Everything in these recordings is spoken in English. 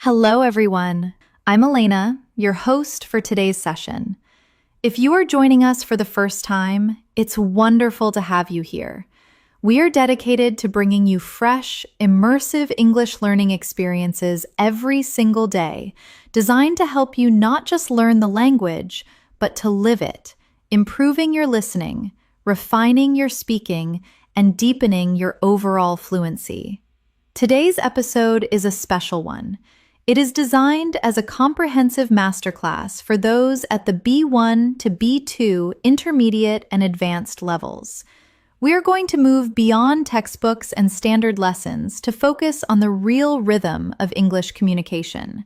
Hello, everyone. I'm Elena, your host for today's session. If you are joining us for the first time, it's wonderful to have you here. We are dedicated to bringing you fresh, immersive English learning experiences every single day, designed to help you not just learn the language, but to live it, improving your listening, refining your speaking, and deepening your overall fluency. Today's episode is a special one. It is designed as a comprehensive masterclass for those at the B1 to B2 intermediate and advanced levels. We are going to move beyond textbooks and standard lessons to focus on the real rhythm of English communication.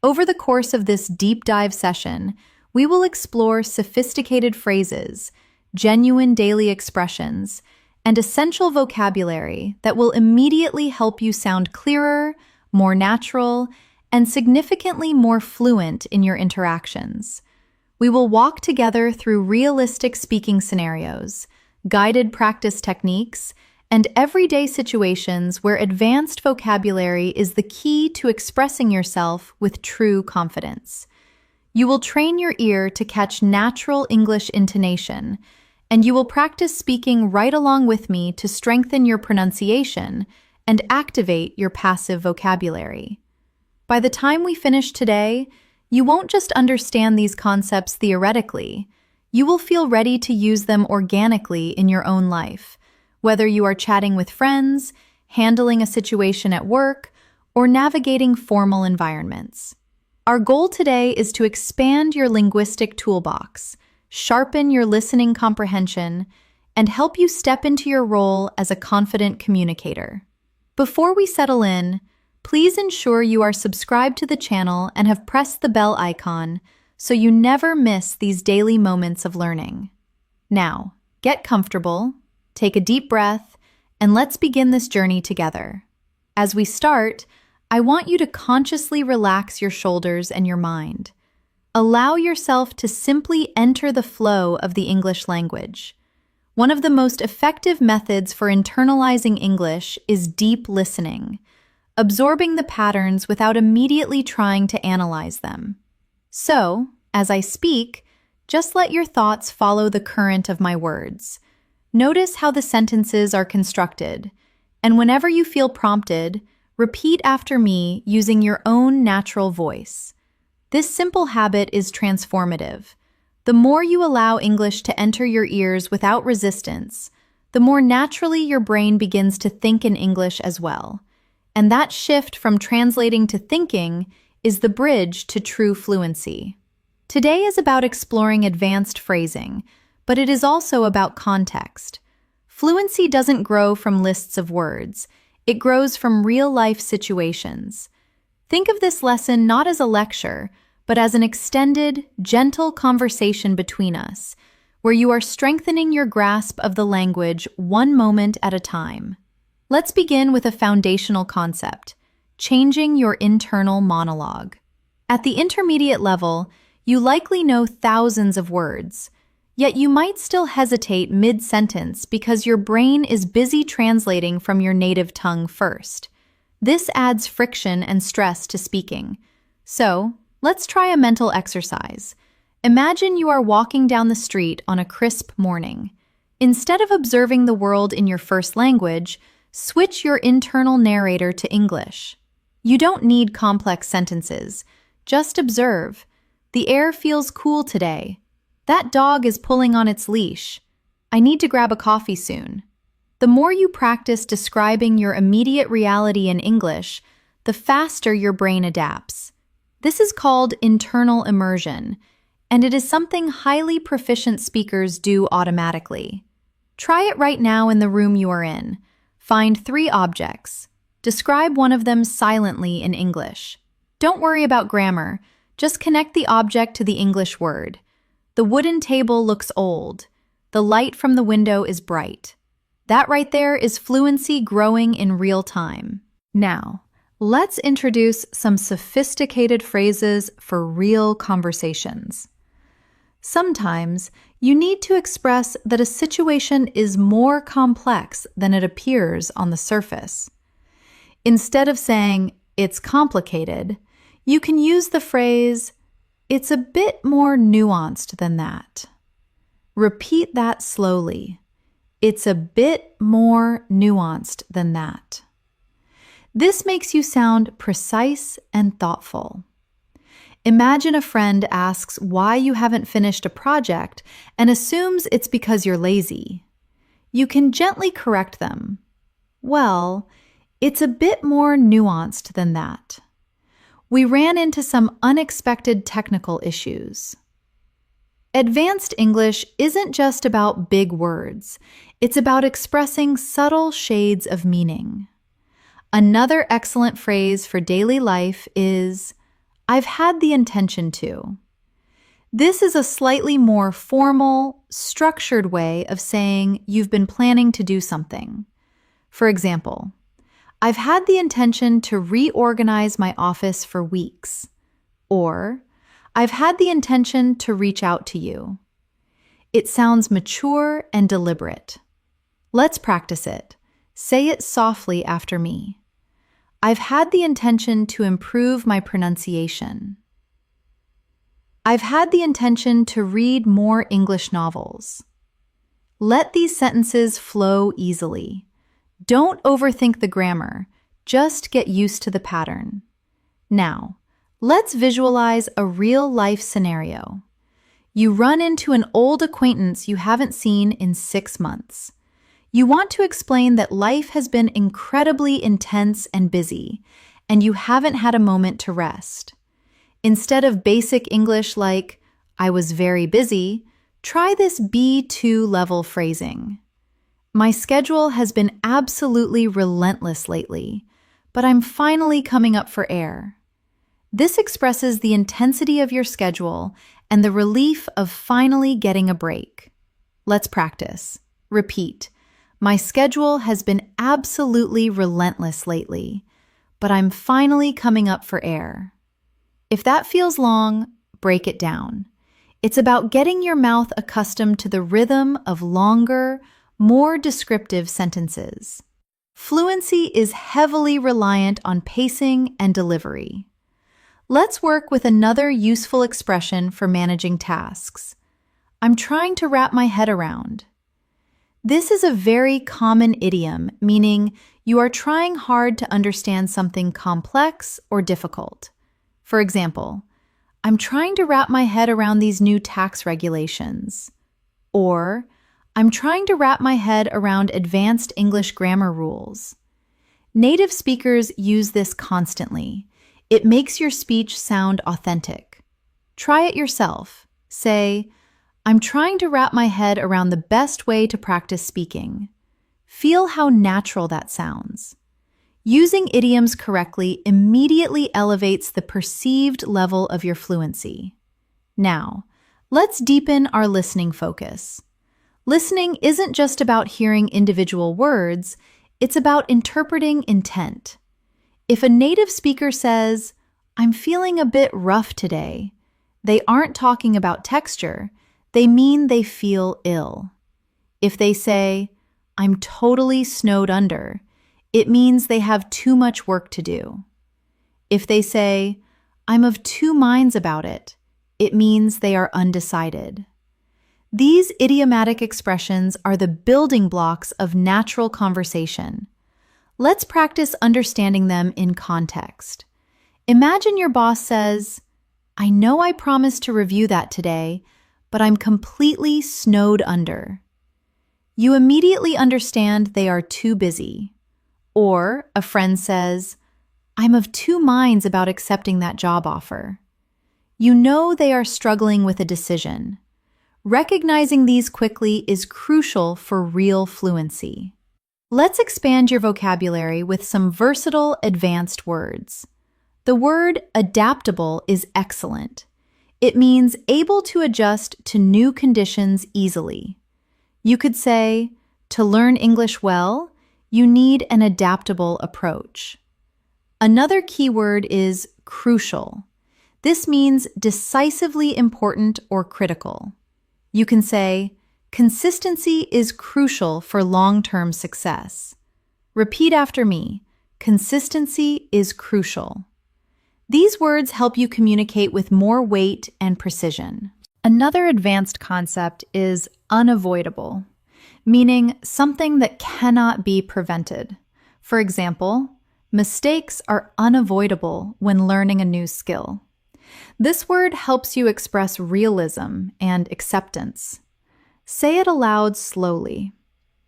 Over the course of this deep dive session, we will explore sophisticated phrases, genuine daily expressions, and essential vocabulary that will immediately help you sound clearer, more natural, and significantly more fluent in your interactions. We will walk together through realistic speaking scenarios, guided practice techniques, and everyday situations where advanced vocabulary is the key to expressing yourself with true confidence. You will train your ear to catch natural English intonation, and you will practice speaking right along with me to strengthen your pronunciation and activate your passive vocabulary. By the time we finish today, you won't just understand these concepts theoretically. You will feel ready to use them organically in your own life, whether you are chatting with friends, handling a situation at work, or navigating formal environments. Our goal today is to expand your linguistic toolbox, sharpen your listening comprehension, and help you step into your role as a confident communicator. Before we settle in, please ensure you are subscribed to the channel and have pressed the bell icon so you never miss these daily moments of learning. Now, get comfortable, take a deep breath, and let's begin this journey together. As we start, I want you to consciously relax your shoulders and your mind. Allow yourself to simply enter the flow of the English language. One of the most effective methods for internalizing English is deep listening, absorbing the patterns without immediately trying to analyze them. So, as I speak, just let your thoughts follow the current of my words. Notice how the sentences are constructed, and whenever you feel prompted, repeat after me using your own natural voice. This simple habit is transformative. The more you allow English to enter your ears without resistance, the more naturally your brain begins to think in English as well. And that shift from translating to thinking is the bridge to true fluency. Today is about exploring advanced phrasing, but it is also about context. Fluency doesn't grow from lists of words. It grows from real-life situations. Think of this lesson not as a lecture, but as an extended, gentle conversation between us, where you are strengthening your grasp of the language one moment at a time. Let's begin with a foundational concept: changing your internal monologue. At the intermediate level, you likely know thousands of words, yet you might still hesitate mid-sentence because your brain is busy translating from your native tongue first. This adds friction and stress to speaking. So, let's try a mental exercise. Imagine you are walking down the street on a crisp morning. Instead of observing the world in your first language, switch your internal narrator to English. You don't need complex sentences. Just observe. The air feels cool today. That dog is pulling on its leash. I need to grab a coffee soon. The more you practice describing your immediate reality in English, the faster your brain adapts. This is called internal immersion, and it is something highly proficient speakers do automatically. Try it right now in the room you are in. Find 3 objects. Describe one of them silently in English. Don't worry about grammar. Just connect the object to the English word. The wooden table looks old. The light from the window is bright. That right there is fluency growing in real time. Now, let's introduce some sophisticated phrases for real conversations. Sometimes, you need to express that a situation is more complex than it appears on the surface. Instead of saying, "It's complicated," You can use the phrase, "It's a bit more nuanced than that." Repeat that slowly. It's a bit more nuanced than that. This makes you sound precise and thoughtful. Imagine a friend asks why you haven't finished a project and assumes it's because you're lazy. You can gently correct them. Well, it's a bit more nuanced than that. We ran into some unexpected technical issues. Advanced English isn't just about big words. It's about expressing subtle shades of meaning. Another excellent phrase for daily life is, "I've had the intention to." This is a slightly more formal, structured way of saying you've been planning to do something. For example, "I've had the intention to reorganize my office for weeks." Or, "I've had the intention to reach out to you." It sounds mature and deliberate. Let's practice it. Say it softly after me. "I've had the intention to improve my pronunciation." "I've had the intention to read more English novels." Let these sentences flow easily. Don't overthink the grammar. Just get used to the pattern. Now, let's visualize a real-life scenario. You run into an old acquaintance you haven't seen in 6 months. You want to explain that life has been incredibly intense and busy, and you haven't had a moment to rest. Instead of basic English like, "I was very busy," try this B2 level phrasing. "My schedule has been absolutely relentless lately, but I'm finally coming up for air." This expresses the intensity of your schedule and the relief of finally getting a break. Let's practice. Repeat. "My schedule has been absolutely relentless lately, but I'm finally coming up for air." If that feels long, break it down. It's about getting your mouth accustomed to the rhythm of longer, more descriptive sentences. Fluency is heavily reliant on pacing and delivery. Let's work with another useful expression for managing tasks. "I'm trying to wrap my head around." This is a very common idiom, meaning you are trying hard to understand something complex or difficult. For example, "I'm trying to wrap my head around these new tax regulations." Or, "I'm trying to wrap my head around advanced English grammar rules." Native speakers use this constantly. It makes your speech sound authentic. Try it yourself. Say, "I'm trying to wrap my head around the best way to practice speaking." Feel how natural that sounds. Using idioms correctly immediately elevates the perceived level of your fluency. Now, let's deepen our listening focus. Listening isn't just about hearing individual words, it's about interpreting intent. If a native speaker says, "I'm feeling a bit rough today," they aren't talking about texture, they mean they feel ill. If they say, "I'm totally snowed under," it means they have too much work to do. If they say, "I'm of two minds about it," it means they are undecided. These idiomatic expressions are the building blocks of natural conversation. Let's practice understanding them in context. Imagine your boss says, "I know I promised to review that today, but I'm completely snowed under." You immediately understand they are too busy. Or a friend says, "I'm of two minds about accepting that job offer." You know they are struggling with a decision. Recognizing these quickly is crucial for real fluency. Let's expand your vocabulary with some versatile advanced words. The word adaptable is excellent. It means able to adjust to new conditions easily. You could say, to learn English well, you need an adaptable approach. Another key word is crucial. This means decisively important or critical. You can say, consistency is crucial for long-term success. Repeat after me. Consistency is crucial. These words help you communicate with more weight and precision. Another advanced concept is unavoidable, meaning something that cannot be prevented. For example, mistakes are unavoidable when learning a new skill. This word helps you express realism and acceptance. Say it aloud slowly.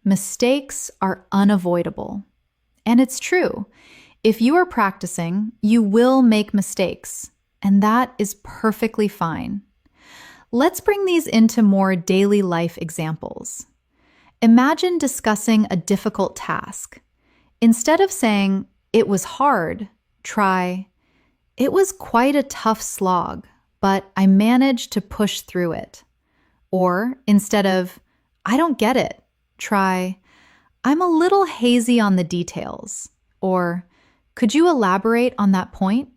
Mistakes are unavoidable. And it's true. If you are practicing, you will make mistakes, and that is perfectly fine. Let's bring these into more daily life examples. Imagine discussing a difficult task. Instead of saying, "It was hard," try, "It was quite a tough slog, but I managed to push through it." Or instead of, "I don't get it," try, "I'm a little hazy on the details." Or, "Could you elaborate on that point?"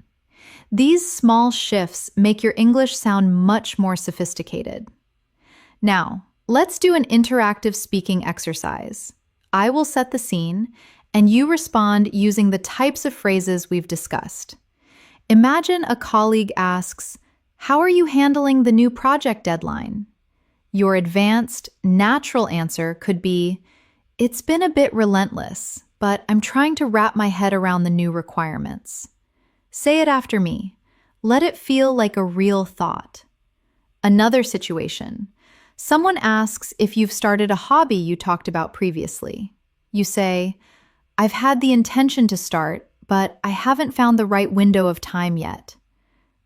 These small shifts make your English sound much more sophisticated. Now, let's do an interactive speaking exercise. I will set the scene, and you respond using the types of phrases we've discussed. Imagine a colleague asks, "How are you handling the new project deadline?" Your advanced, natural answer could be, "It's been a bit relentless, but I'm trying to wrap my head around the new requirements." Say it after me. Let it feel like a real thought. Another situation. Someone asks if you've started a hobby you talked about previously. You say, "I've had the intention to start, but I haven't found the right window of time yet."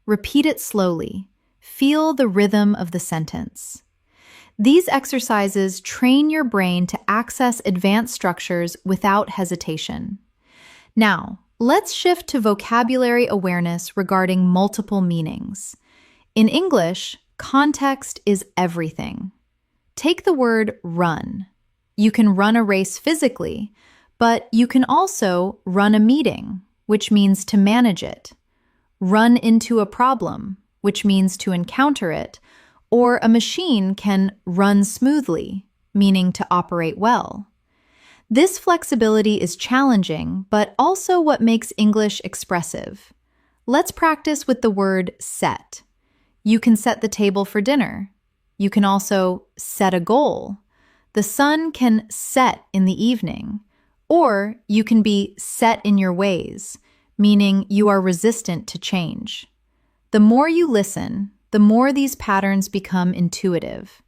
Repeat it slowly. Feel the rhythm of the sentence. These exercises train your brain to access advanced structures without hesitation. Now, let's shift to vocabulary awareness regarding multiple meanings. In English, context is everything. Take the word run. You can run a race physically, but you can also run a meeting, which means to manage it. Run into a problem, which means to encounter it, or a machine can run smoothly, meaning to operate well. This flexibility is challenging, but also what makes English expressive. Let's practice with the word set. You can set the table for dinner. You can also set a goal. The sun can set in the evening. Or you can be set in your ways, meaning you are resistant to change. The more you listen, the more these patterns become intuitive.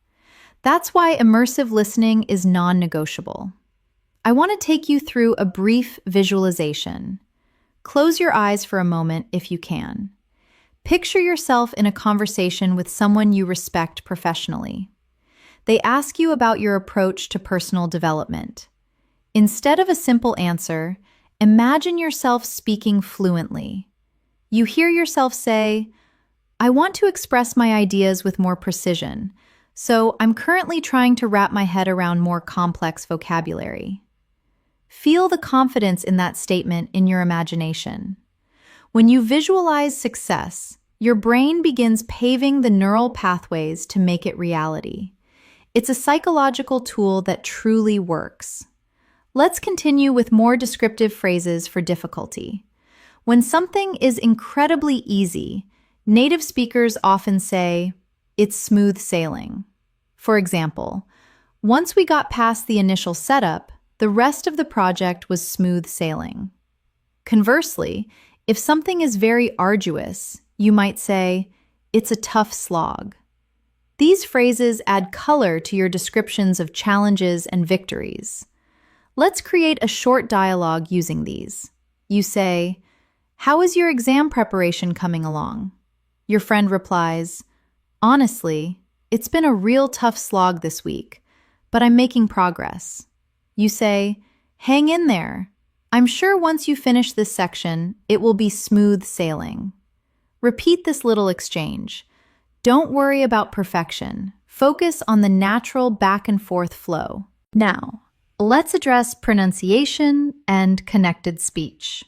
That's why immersive listening is non-negotiable. I want to take you through a brief visualization. Close your eyes for a moment if you can. Picture yourself in a conversation with someone you respect professionally. They ask you about your approach to personal development. Instead of a simple answer, imagine yourself speaking fluently. You hear yourself say, "I want to express my ideas with more precision, so I'm currently trying to wrap my head around more complex vocabulary." Feel the confidence in that statement in your imagination. When you visualize success, your brain begins paving the neural pathways to make it reality. It's a psychological tool that truly works. Let's continue with more descriptive phrases for difficulty. When something is incredibly easy, native speakers often say, "It's smooth sailing." For example, "Once we got past the initial setup, the rest of the project was smooth sailing." Conversely, if something is very arduous, you might say, "It's a tough slog." These phrases add color to your descriptions of challenges and victories. Let's create a short dialogue using these. You say, "How is your exam preparation coming along?" Your friend replies, "Honestly, it's been a real tough slog this week, but I'm making progress." You say, "Hang in there. I'm sure once you finish this section, it will be smooth sailing." Repeat this little exchange. Don't worry about perfection. Focus on the natural back and forth flow. Now, let's address pronunciation and connected speech.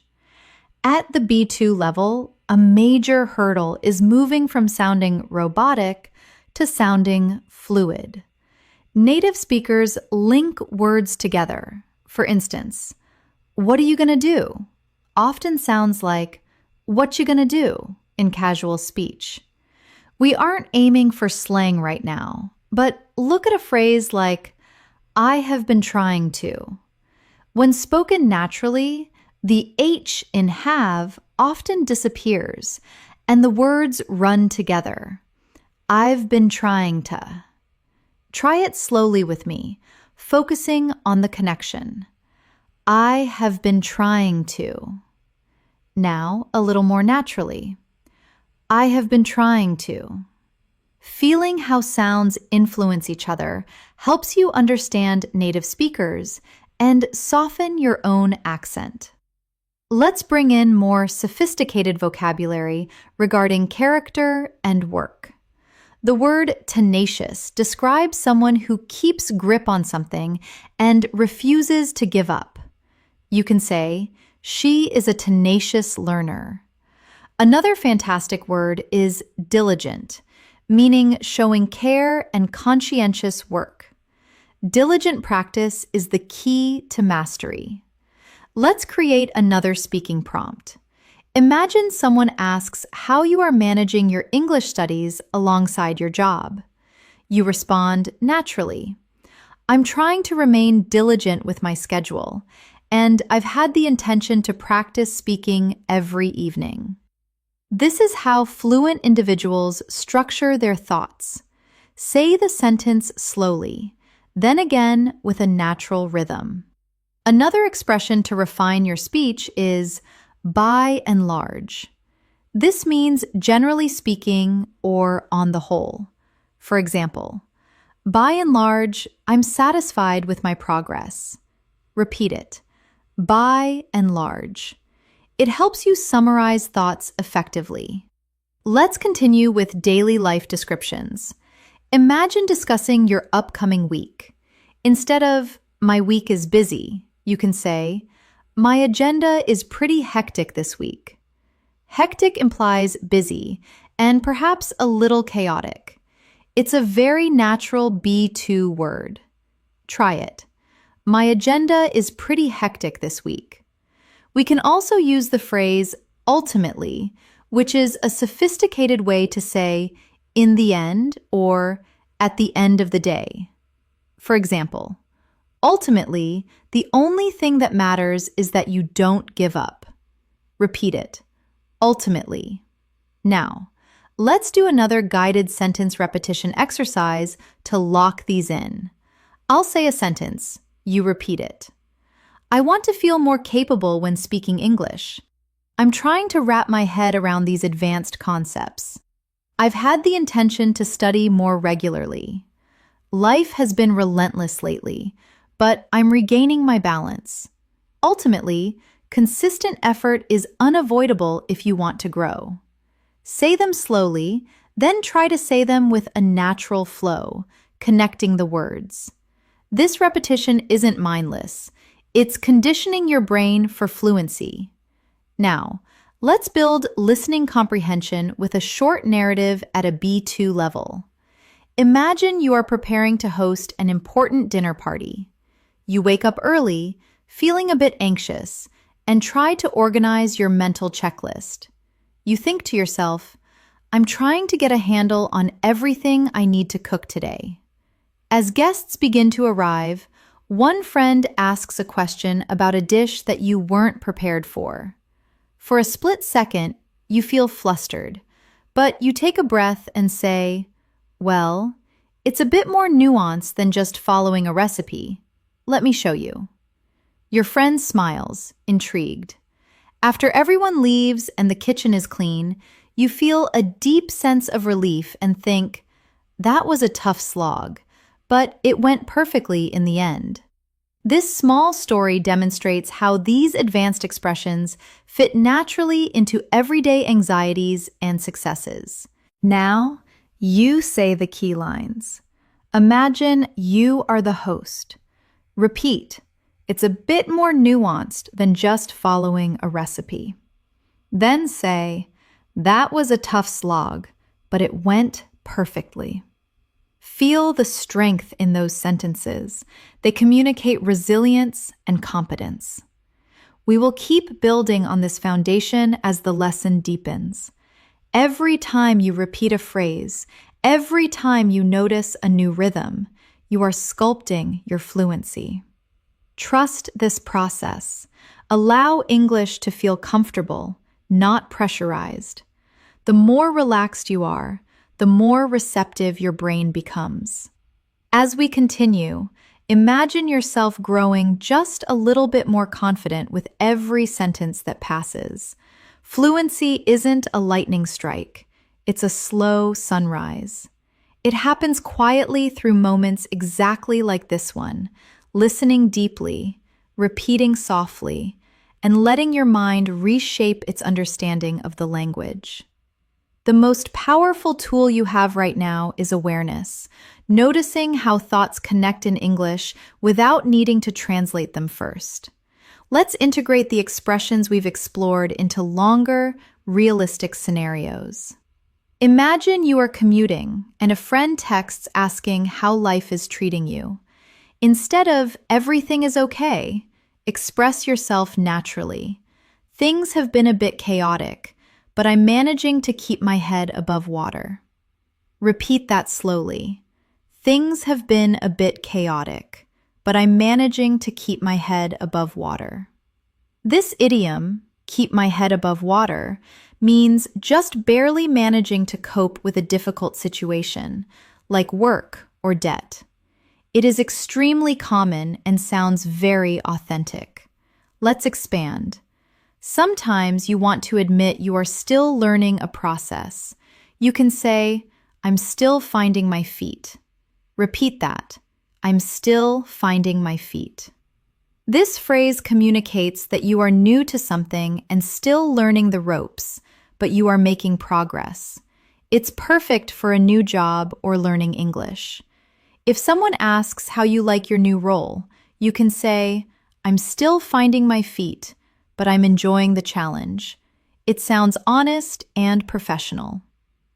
At the B2 level, a major hurdle is moving from sounding robotic to sounding fluid. Native speakers link words together. For instance, "What are you going to do?" often sounds like, what you gonna do in casual speech. We aren't aiming for slang right now, but look at a phrase like, I have been trying to. When spoken naturally, the H in have often disappears and the words run together. I've been trying to. Try it slowly with me, focusing on the connection. I have been trying to. Now, a little more naturally. I have been trying to. Feeling how sounds influence each other helps you understand native speakers and soften your own accent. Let's bring in more sophisticated vocabulary regarding character and work. The word tenacious describes someone who keeps grip on something and refuses to give up. You can say, she is a tenacious learner. Another fantastic word is diligent, meaning showing care and conscientious work. Diligent practice is the key to mastery. Let's create another speaking prompt. Imagine someone asks how you are managing your English studies alongside your job. You respond naturally. I'm trying to remain diligent with my schedule, and I've had the intention to practice speaking every evening. This is how fluent individuals structure their thoughts. Say the sentence slowly, then again with a natural rhythm. Another expression to refine your speech is by and large. This means generally speaking or on the whole. For example, by and large, I'm satisfied with my progress. Repeat it. By and large. It helps you summarize thoughts effectively. Let's continue with daily life descriptions. Imagine discussing your upcoming week. Instead of, my week is busy, you can say, my agenda is pretty hectic this week. Hectic implies busy and perhaps a little chaotic. It's a very natural be-to word. Try it. My agenda is pretty hectic this week. We can also use the phrase ultimately, which is a sophisticated way to say in the end or at the end of the day. For example, ultimately, the only thing that matters is that you don't give up. Repeat it. Ultimately. Now, let's do another guided sentence repetition exercise to lock these in. I'll say a sentence. You repeat it. I want to feel more capable when speaking English. I'm trying to wrap my head around these advanced concepts. I've had the intention to study more regularly. Life has been relentless lately, but I'm regaining my balance. Ultimately, consistent effort is unavoidable if you want to grow. Say them slowly, then try to say them with a natural flow, connecting the words. This repetition isn't mindless. It's conditioning your brain for fluency. Now, let's build listening comprehension with a short narrative at a B2 level. Imagine you are preparing to host an important dinner party. You wake up early, feeling a bit anxious, and try to organize your mental checklist. You think to yourself, I'm trying to get a handle on everything I need to cook today. As guests begin to arrive, one friend asks a question about a dish that you weren't prepared for. For a split second, you feel flustered, but you take a breath and say, well, it's a bit more nuanced than just following a recipe. Let me show you. Your friend smiles, intrigued. After everyone leaves and the kitchen is clean, you feel a deep sense of relief and think, that was a tough slog, but it went perfectly in the end. This small story demonstrates how these advanced expressions fit naturally into everyday anxieties and successes. Now, you say the key lines. Imagine you are the host. Repeat. It's a bit more nuanced than just following a recipe. Then say, that was a tough slog, but it went perfectly. Feel the strength in those sentences. They communicate resilience and competence. We will keep building on this foundation as the lesson deepens. Every time you repeat a phrase, every time you notice a new rhythm, you are sculpting your fluency. Trust this process. Allow English to feel comfortable, not pressurized. The more relaxed you are, the more receptive your brain becomes. As we continue, imagine yourself growing just a little bit more confident with every sentence that passes. Fluency isn't a lightning strike, it's a slow sunrise. It happens quietly through moments exactly like this one, listening deeply, repeating softly, and letting your mind reshape its understanding of the language. The most powerful tool you have right now is awareness, noticing how thoughts connect in English without needing to translate them first. Let's integrate the expressions we've explored into longer, realistic scenarios. Imagine you are commuting and a friend texts asking how life is treating you. Instead of "everything is okay," express yourself naturally. "Things have been a bit chaotic, but I'm managing to keep my head above water." Repeat that slowly. "Things have been a bit chaotic, but I'm managing to keep my head above water." This idiom, "keep my head above water," means just barely managing to cope with a difficult situation, like work or debt. It is extremely common and sounds very authentic. Let's expand. Sometimes you want to admit you are still learning a process. You can say, "I'm still finding my feet." Repeat that. "I'm still finding my feet." This phrase communicates that you are new to something and still learning the ropes, but you are making progress. It's perfect for a new job or learning English. If someone asks how you like your new role, you can say, "I'm still finding my feet, but I'm enjoying the challenge." It sounds honest and professional.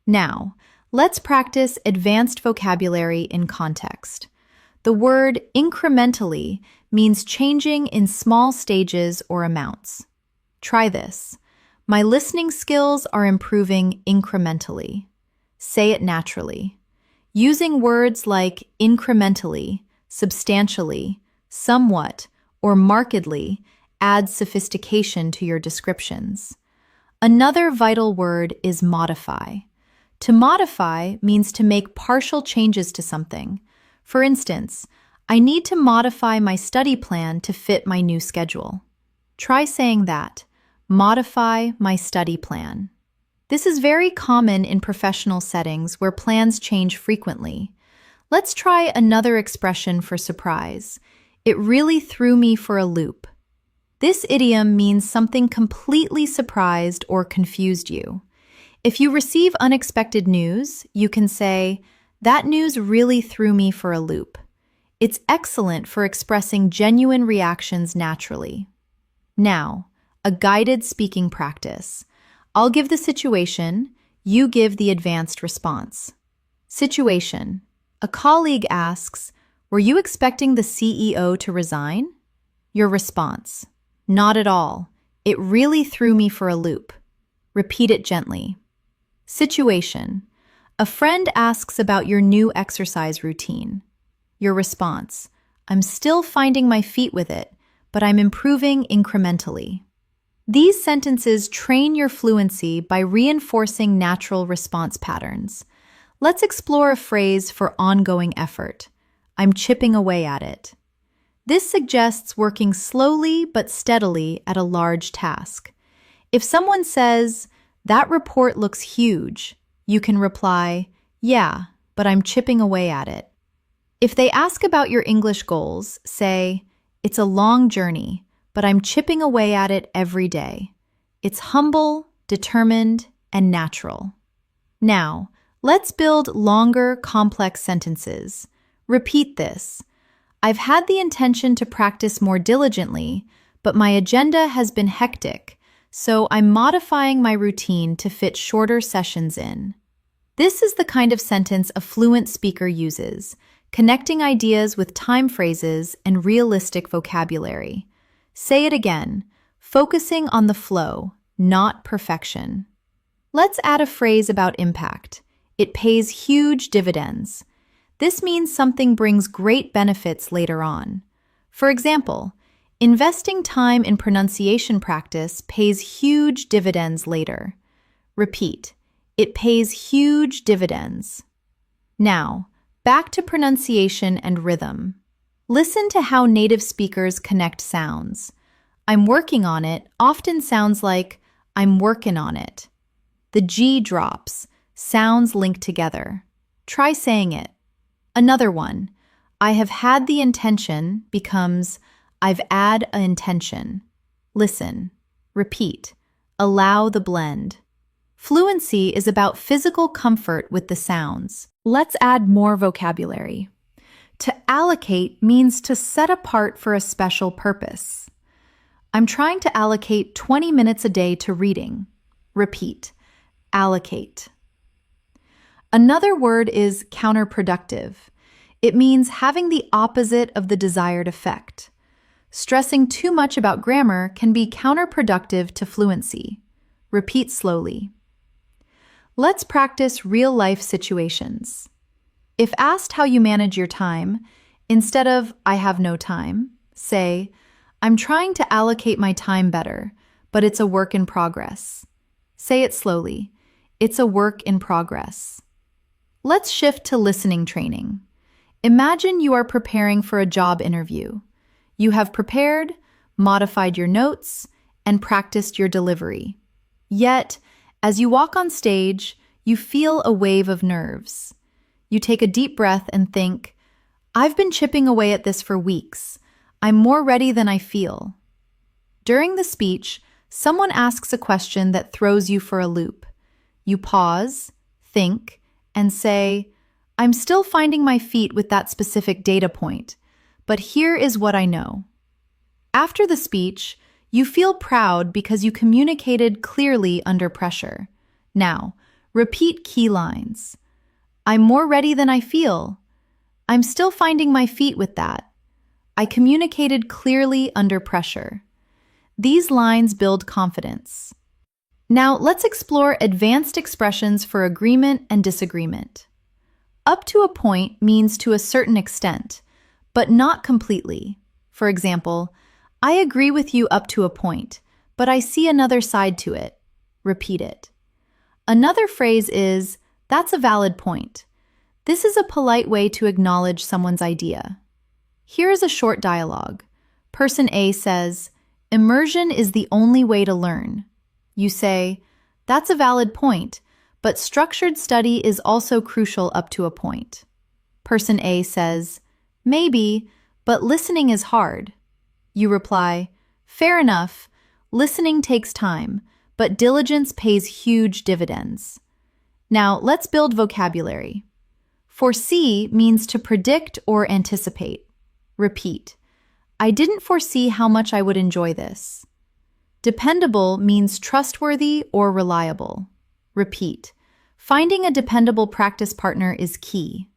Now, let's practice advanced vocabulary in context. The word incrementally means changing in small stages or amounts. Try this. "My listening skills are improving incrementally." Say it naturally. Using words like incrementally, substantially, somewhat, or markedly adds sophistication to your descriptions. Another vital word is modify. To modify means to make partial changes to something. For instance, "I need to modify my study plan to fit my new schedule." Try saying that. Modify my study plan. This is very common in professional settings where plans change frequently. Let's try another expression for surprise. "It really threw me for a loop." This idiom means something completely surprised or confused you. If you receive unexpected news, you can say, "That news really threw me for a loop." It's excellent for expressing genuine reactions naturally. Now, a guided speaking practice. I'll give the situation, you give the advanced response. Situation. A colleague asks, "Were you expecting the CEO to resign?" Your response. "Not at all. It really threw me for a loop." Repeat it gently. Situation. A friend asks about your new exercise routine. Your response. "I'm still finding my feet with it, but I'm improving incrementally." These sentences train your fluency by reinforcing natural response patterns. Let's explore a phrase for ongoing effort. "I'm chipping away at it." This suggests working slowly but steadily at a large task. If someone says, "That report looks huge," you can reply, "Yeah, but I'm chipping away at it." If they ask about your English goals, say, "It's a long journey, but I'm chipping away at it every day." It's humble, determined, and natural. Now, let's build longer, complex sentences. Repeat this. "I've had the intention to practice more diligently, but my agenda has been hectic, so I'm modifying my routine to fit shorter sessions in." This is the kind of sentence a fluent speaker uses, connecting ideas with time phrases and realistic vocabulary. Say it again. focusing on the flow, not perfection. Let's add a phrase about impact. It pays huge dividends. This means something brings great benefits later on. For example, investing time in pronunciation practice pays huge dividends later. Repeat, it pays huge dividends. Now, back to pronunciation and rhythm. Listen to how native speakers connect sounds. I'm working on it often sounds like I'm workin' on it. The G drops, sounds linked together. Try saying it. Another one, I have had the intention becomes I've had a intention. Listen, repeat, allow the blend. Fluency is about physical comfort with the sounds. Let's add more vocabulary. To allocate means to set apart for a special purpose. I'm trying to allocate 20 minutes a day to reading. Repeat, allocate. Another word is counterproductive. It means having the opposite of the desired effect. Stressing too much about grammar can be counterproductive to fluency. Repeat slowly. Let's practice real-life situations. If asked how you manage your time, instead of I have no time, say, I'm trying to allocate my time better, but it's a work in progress. Say it slowly. It's a work in progress. Let's shift to listening training. Imagine you are preparing for a job interview. You have prepared, modified your notes, and practiced your delivery. Yet, as you walk on stage, you feel a wave of nerves. You take a deep breath and think, I've been chipping away at this for weeks. I'm more ready than I feel. During the speech, someone asks a question that throws you for a loop. You pause, think, and say, I'm still finding my feet with that specific data point, but here is what I know. After the speech, you feel proud because you communicated clearly under pressure. Now, repeat key lines. I'm more ready than I feel. I'm still finding my feet with that. I communicated clearly under pressure. These lines build confidence. Now, let's explore advanced expressions for agreement and disagreement. Up to a point means to a certain extent, but not completely. For example, I agree with you up to a point, but I see another side to it. Repeat it. Another phrase is, that's a valid point. This is a polite way to acknowledge someone's idea. Here is a short dialogue. Person A says, immersion is the only way to learn. You say, that's a valid point, but structured study is also crucial up to a point. Person A says, maybe, but listening is hard. You reply, fair enough, listening takes time, but diligence pays huge dividends. Now, let's build vocabulary. Foresee means to predict or anticipate. Repeat. I didn't foresee how much I would enjoy this. Dependable means trustworthy or reliable. Repeat. Finding a dependable practice partner is key.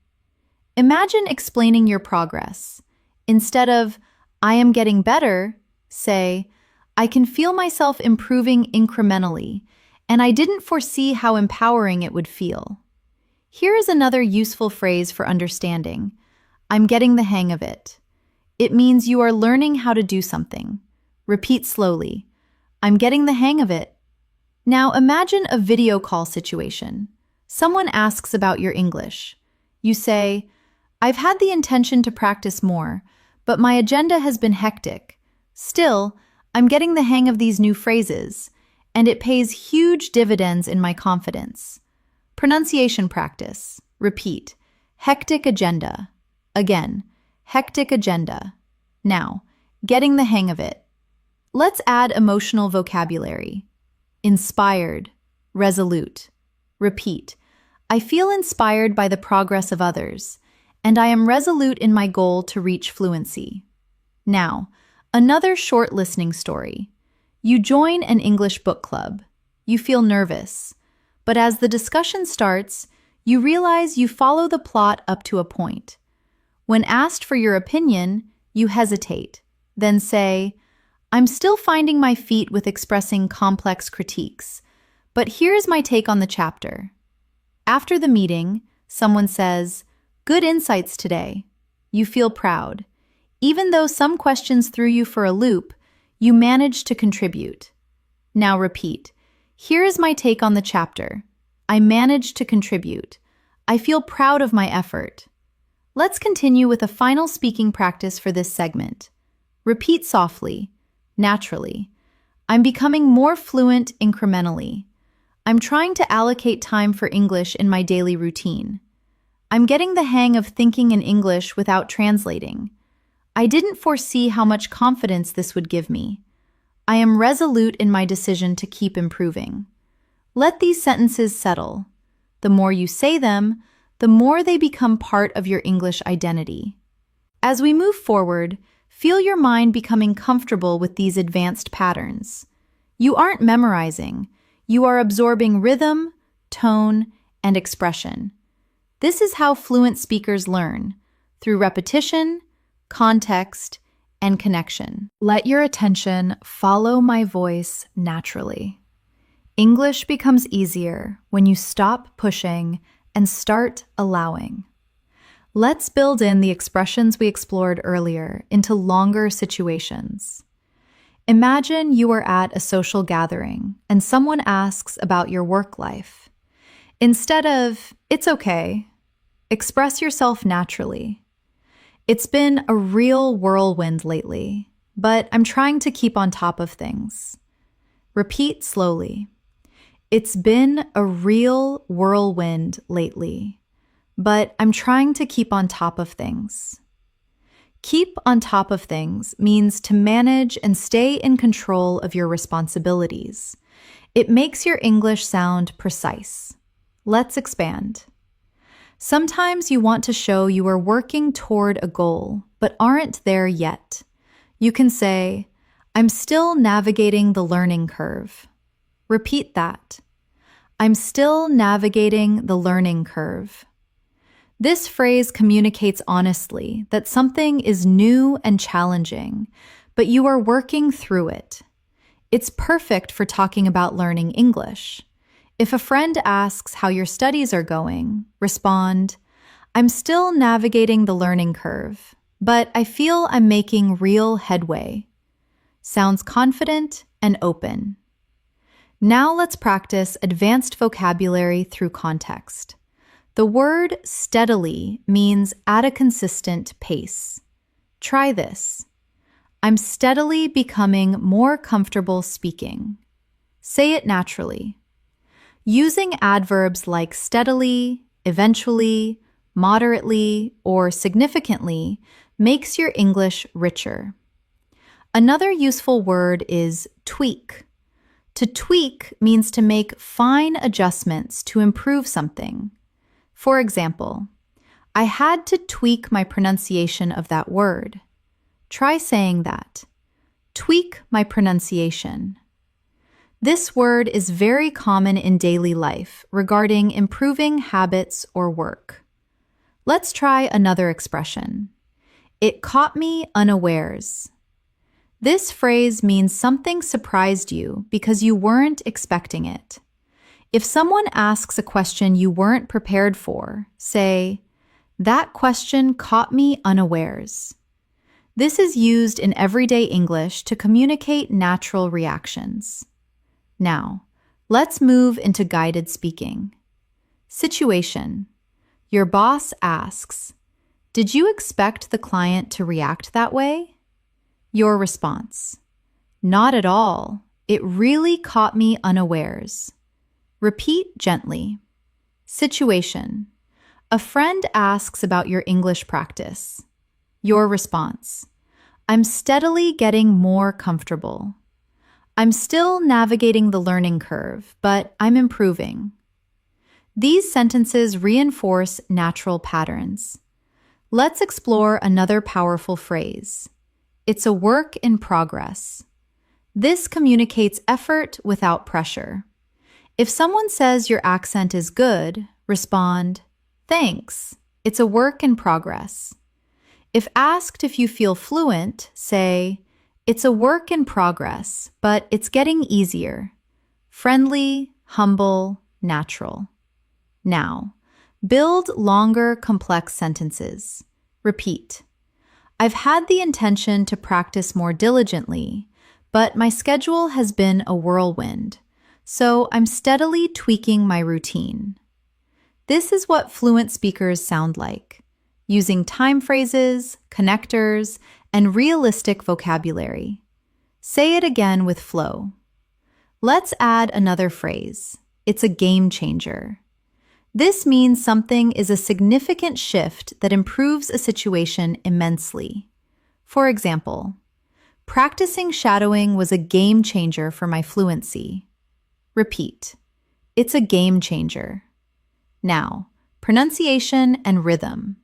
Imagine explaining your progress. Instead of, I am getting better, say, I can feel myself improving incrementally, and I didn't foresee how empowering it would feel. Here is another useful phrase for understanding. I'm getting the hang of it. It means you are learning how to do something. Repeat slowly. I'm getting the hang of it. Now imagine a video call situation. Someone asks about your English. You say, I've had the intention to practice more, but my agenda has been hectic. Still, I'm getting the hang of these new phrases, and it pays huge dividends in my confidence. Pronunciation practice. Repeat. Hectic agenda. Again, hectic agenda. Now, getting the hang of it. Let's add emotional vocabulary. Inspired. Resolute. Repeat. I feel inspired by the progress of others, and I am resolute in my goal to reach fluency. Now, another short listening story. You join an English book club. You feel nervous, but as the discussion starts, you realize you follow the plot up to a point. When asked for your opinion, you hesitate, then say, I'm still finding my feet with expressing complex critiques, but here's my take on the chapter. After the meeting, someone says, "Good insights today." You feel proud. Even though some questions threw you for a loop, you managed to contribute. Now repeat. Here is my take on the chapter. I managed to contribute. I feel proud of my effort. Let's continue with a final speaking practice for this segment. Repeat softly, naturally. I'm becoming more fluent incrementally. I'm trying to allocate time for English in my daily routine. I'm getting the hang of thinking in English without translating. I didn't foresee how much confidence this would give me. I am resolute in my decision to keep improving. Let these sentences settle. The more you say them, the more they become part of your English identity. As we move forward, feel your mind becoming comfortable with these advanced patterns. You aren't memorizing. You are absorbing rhythm, tone, and expression. This is how fluent speakers learn, through repetition, context, and connection. Let your attention follow my voice naturally. English becomes easier when you stop pushing and start allowing. Let's build in the expressions we explored earlier into longer situations. Imagine you are at a social gathering and someone asks about your work life. Instead of, "It's okay," express yourself naturally. "It's been a real whirlwind lately, but I'm trying to keep on top of things." Repeat slowly. "It's been a real whirlwind lately, but I'm trying to keep on top of things." Keep on top of things means to manage and stay in control of your responsibilities. It makes your English sound precise. Let's expand. Sometimes you want to show you are working toward a goal, but aren't there yet. You can say, "I'm still navigating the learning curve." Repeat that. "I'm still navigating the learning curve." This phrase communicates honestly that something is new and challenging, but you are working through it. It's perfect for talking about learning English. If a friend asks how your studies are going, respond, "I'm still navigating the learning curve, but I feel I'm making real headway." Sounds confident and open. Now let's practice advanced vocabulary through context. The word steadily means at a consistent pace. Try this. I'm steadily becoming more comfortable speaking. Say it naturally. Using adverbs like steadily, eventually, moderately, or significantly makes your English richer. Another useful word is tweak. To tweak means to make fine adjustments to improve something. For example, "I had to tweak my pronunciation of that word." Try saying that. Tweak my pronunciation. This word is very common in daily life regarding improving habits or work. Let's try another expression. "It caught me unawares." This phrase means something surprised you because you weren't expecting it. If someone asks a question you weren't prepared for, say, "That question caught me unawares." This is used in everyday English to communicate natural reactions. Now, let's move into guided speaking. Situation. Your boss asks, "Did you expect the client to react that way?" Your response, "Not at all. It really caught me unawares." Repeat gently. Situation. A friend asks about your English practice. Your response, "I'm steadily getting more comfortable." "I'm still navigating the learning curve, but I'm improving." These sentences reinforce natural patterns. Let's explore another powerful phrase. It's a work in progress. This communicates effort without pressure. If someone says your accent is good, respond, "Thanks, it's a work in progress." If asked if you feel fluent, say, It's a work in progress, but it's getting easier. Friendly, humble, natural. Now, build longer, complex sentences. Repeat. I've had the intention to practice more diligently, but my schedule has been a whirlwind, so I'm steadily tweaking my routine. This is what fluent speakers sound like, using time phrases, connectors, and realistic vocabulary. Say it again with flow. Let's add another phrase. It's a game changer. This means something is a significant shift that improves a situation immensely. For example, practicing shadowing was a game changer for my fluency. Repeat. It's a game changer. Now, pronunciation and rhythm.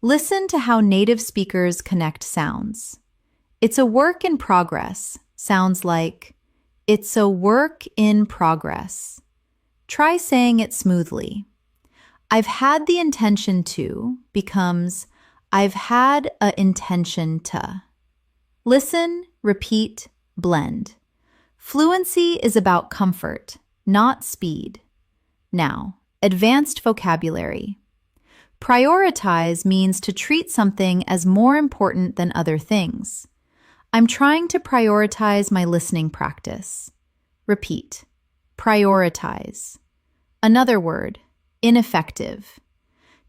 Listen to how native speakers connect sounds. It's a work in progress sounds like, it's a work in progress. Try saying it smoothly. I've had the intention to becomes, I've had a intention to. Listen, repeat, blend. Fluency is about comfort, not speed. Now, advanced vocabulary. Prioritize means to treat something as more important than other things. I'm trying to prioritize my listening practice. Repeat. Prioritize. Another word, ineffective.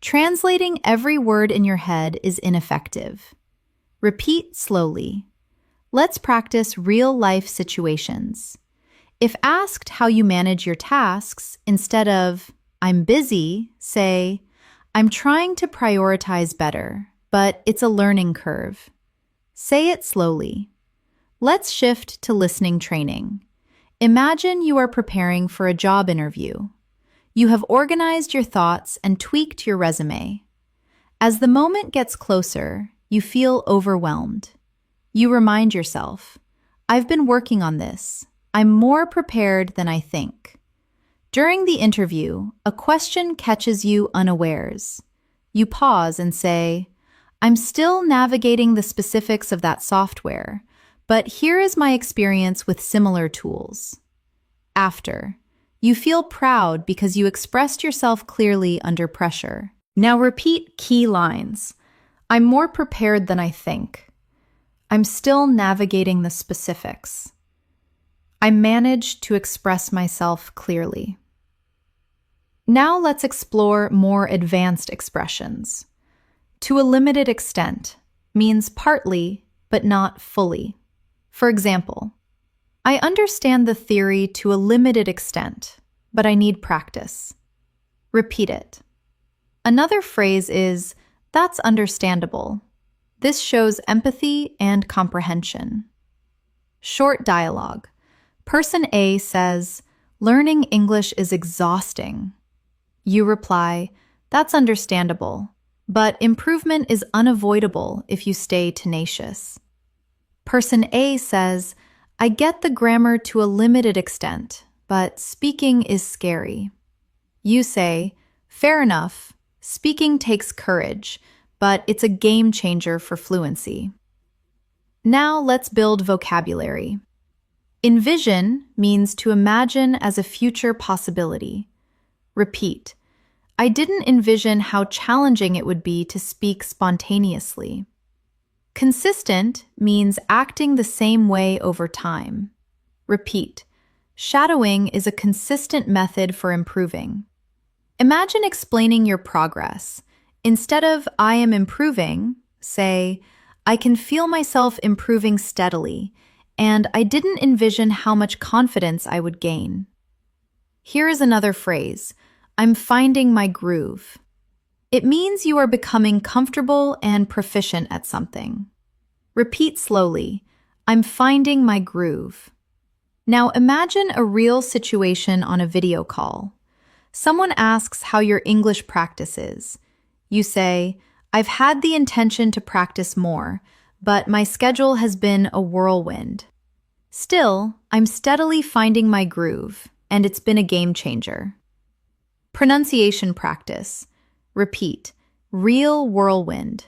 Translating every word in your head is ineffective. Repeat slowly. Let's practice real-life situations. If asked how you manage your tasks, instead of, I'm busy, say, I'm trying to prioritize better, but it's a learning curve. Say it slowly. Let's shift to listening training. Imagine you are preparing for a job interview. You have organized your thoughts and tweaked your resume. As the moment gets closer, you feel overwhelmed. You remind yourself, I've been working on this. I'm more prepared than I think. During the interview, a question catches you unawares. You pause and say, I'm still navigating the specifics of that software, but here is my experience with similar tools. After, you feel proud because you expressed yourself clearly under pressure. Now repeat key lines. I'm more prepared than I think. I'm still navigating the specifics. I managed to express myself clearly. Now let's explore more advanced expressions. To a limited extent means partly, but not fully. For example, I understand the theory to a limited extent, but I need practice. Repeat it. Another phrase is, that's understandable. This shows empathy and comprehension. Short dialogue. Person A says, learning English is exhausting. You reply, that's understandable, but improvement is unavoidable if you stay tenacious. Person A says, I get the grammar to a limited extent, but speaking is scary. You say, fair enough, speaking takes courage, but it's a game changer for fluency. Now let's build vocabulary. Envision means to imagine as a future possibility. Repeat. I didn't envision how challenging it would be to speak spontaneously. Consistent means acting the same way over time. Repeat. Shadowing is a consistent method for improving. Imagine explaining your progress. Instead of I am improving, say, I can feel myself improving steadily, and I didn't envision how much confidence I would gain. Here is another phrase, I'm finding my groove. It means you are becoming comfortable and proficient at something. Repeat slowly, I'm finding my groove. Now imagine a real situation on a video call. Someone asks how your English practice is. You say, I've had the intention to practice more, but my schedule has been a whirlwind. Still, I'm steadily finding my groove, and it's been a game changer. Pronunciation practice. Repeat, real whirlwind.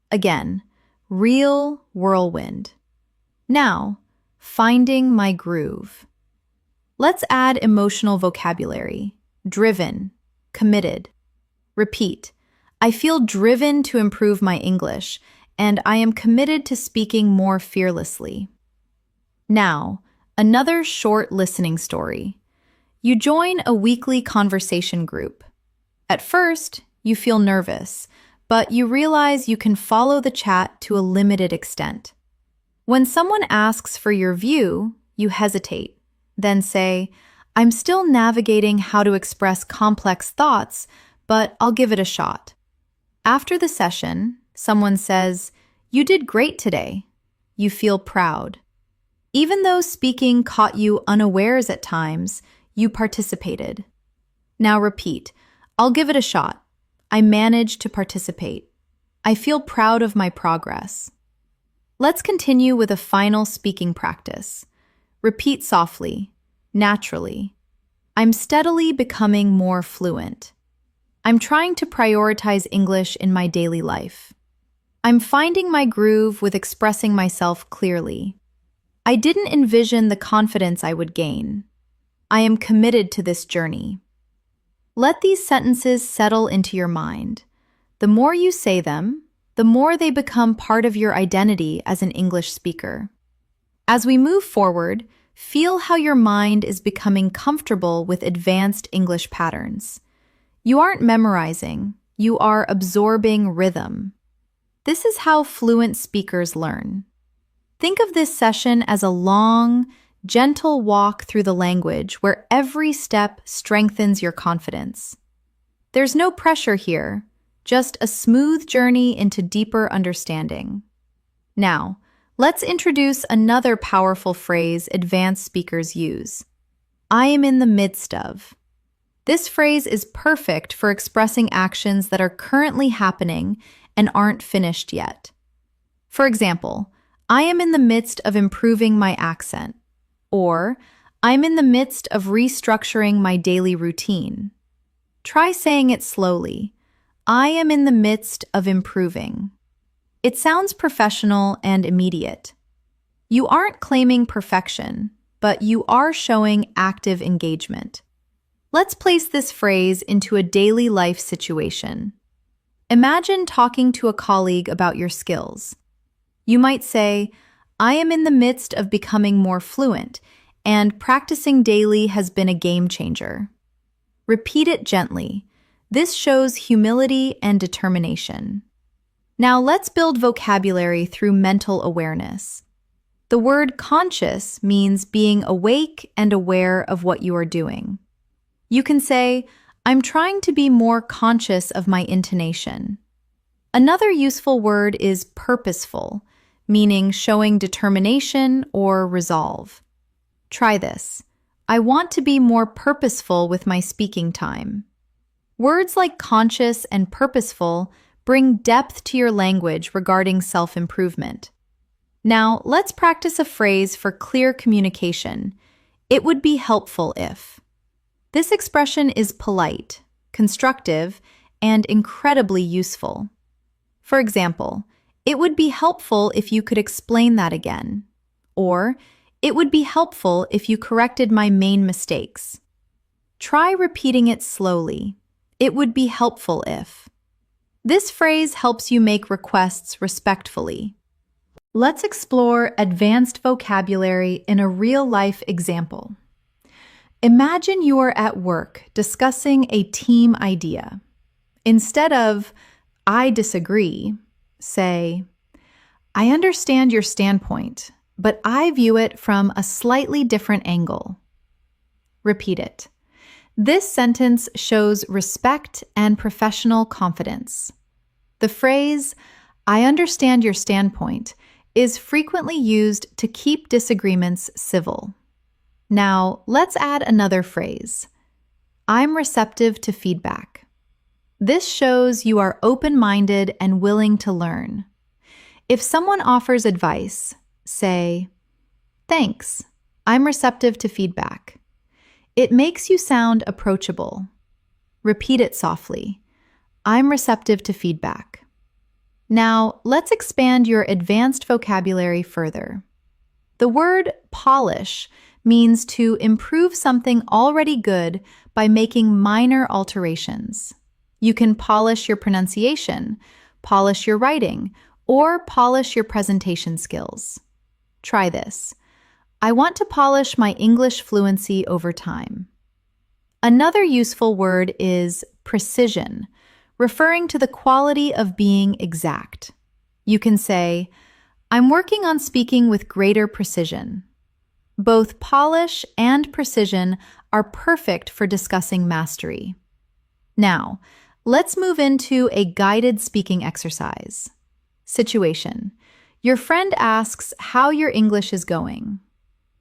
Again, real whirlwind. Now, finding my groove. Let's add emotional vocabulary. Driven, committed. Repeat. I feel driven to improve my English, and I am committed to speaking more fearlessly. Now, another short listening story. You join a weekly conversation group. At first, you feel nervous, but you realize you can follow the chat to a limited extent. When someone asks for your view, you hesitate, then say, I'm still navigating how to express complex thoughts, but I'll give it a shot. After the session, someone says, You did great today. You feel proud. Even though speaking caught you unawares at times, you participated. Now repeat, I'll give it a shot. I managed to participate. I feel proud of my progress. Let's continue with a final speaking practice. Repeat softly, naturally. I'm steadily becoming more fluent. I'm trying to prioritize English in my daily life. I'm finding my groove with expressing myself clearly. I didn't envision the confidence I would gain. I am committed to this journey. Let these sentences settle into your mind. The more you say them, the more they become part of your identity as an English speaker. As we move forward, feel how your mind is becoming comfortable with advanced English patterns. You aren't memorizing, you are absorbing rhythm. This is how fluent speakers learn. Think of this session as a long, gentle walk through the language where every step strengthens your confidence. There's no pressure here, just a smooth journey into deeper understanding. Now, let's introduce another powerful phrase advanced speakers use. I am in the midst of. This phrase is perfect for expressing actions that are currently happening and aren't finished yet. For example, I am in the midst of improving my accent, or I'm in the midst of restructuring my daily routine. Try saying it slowly. I am in the midst of improving. It sounds professional and immediate. You aren't claiming perfection, but you are showing active engagement. Let's place this phrase into a daily life situation. Imagine talking to a colleague about your skills. You might say, I am in the midst of becoming more fluent, and practicing daily has been a game changer. Repeat it gently. This shows humility and determination. Now let's build vocabulary through mental awareness. The word conscious means being awake and aware of what you are doing. You can say, I'm trying to be more conscious of my intonation. Another useful word is purposeful, meaning showing determination or resolve. Try this. I want to be more purposeful with my speaking time. Words like conscious and purposeful bring depth to your language regarding self-improvement. Now, let's practice a phrase for clear communication. It would be helpful if. This expression is polite, constructive, and incredibly useful. For example, it would be helpful if you could explain that again. Or, it would be helpful if you corrected my main mistakes. Try repeating it slowly. It would be helpful if. This phrase helps you make requests respectfully. Let's explore advanced vocabulary in a real-life example. Imagine you are at work discussing a team idea. Instead of, I disagree, say, I understand your standpoint, but I view it from a slightly different angle. Repeat it. This sentence shows respect and professional confidence. The phrase, I understand your standpoint, is frequently used to keep disagreements civil. Now, let's add another phrase. I'm receptive to feedback. This shows you are open-minded and willing to learn. If someone offers advice, say, Thanks, I'm receptive to feedback. It makes you sound approachable. Repeat it softly. I'm receptive to feedback. Now, let's expand your advanced vocabulary further. The word polish means to improve something already good by making minor alterations. You can polish your pronunciation, polish your writing, or polish your presentation skills. Try this. I want to polish my English fluency over time. Another useful word is precision, referring to the quality of being exact. You can say, I'm working on speaking with greater precision. Both polish and precision are perfect for discussing mastery. Now, let's move into a guided speaking exercise. Situation. Your friend asks how your English is going.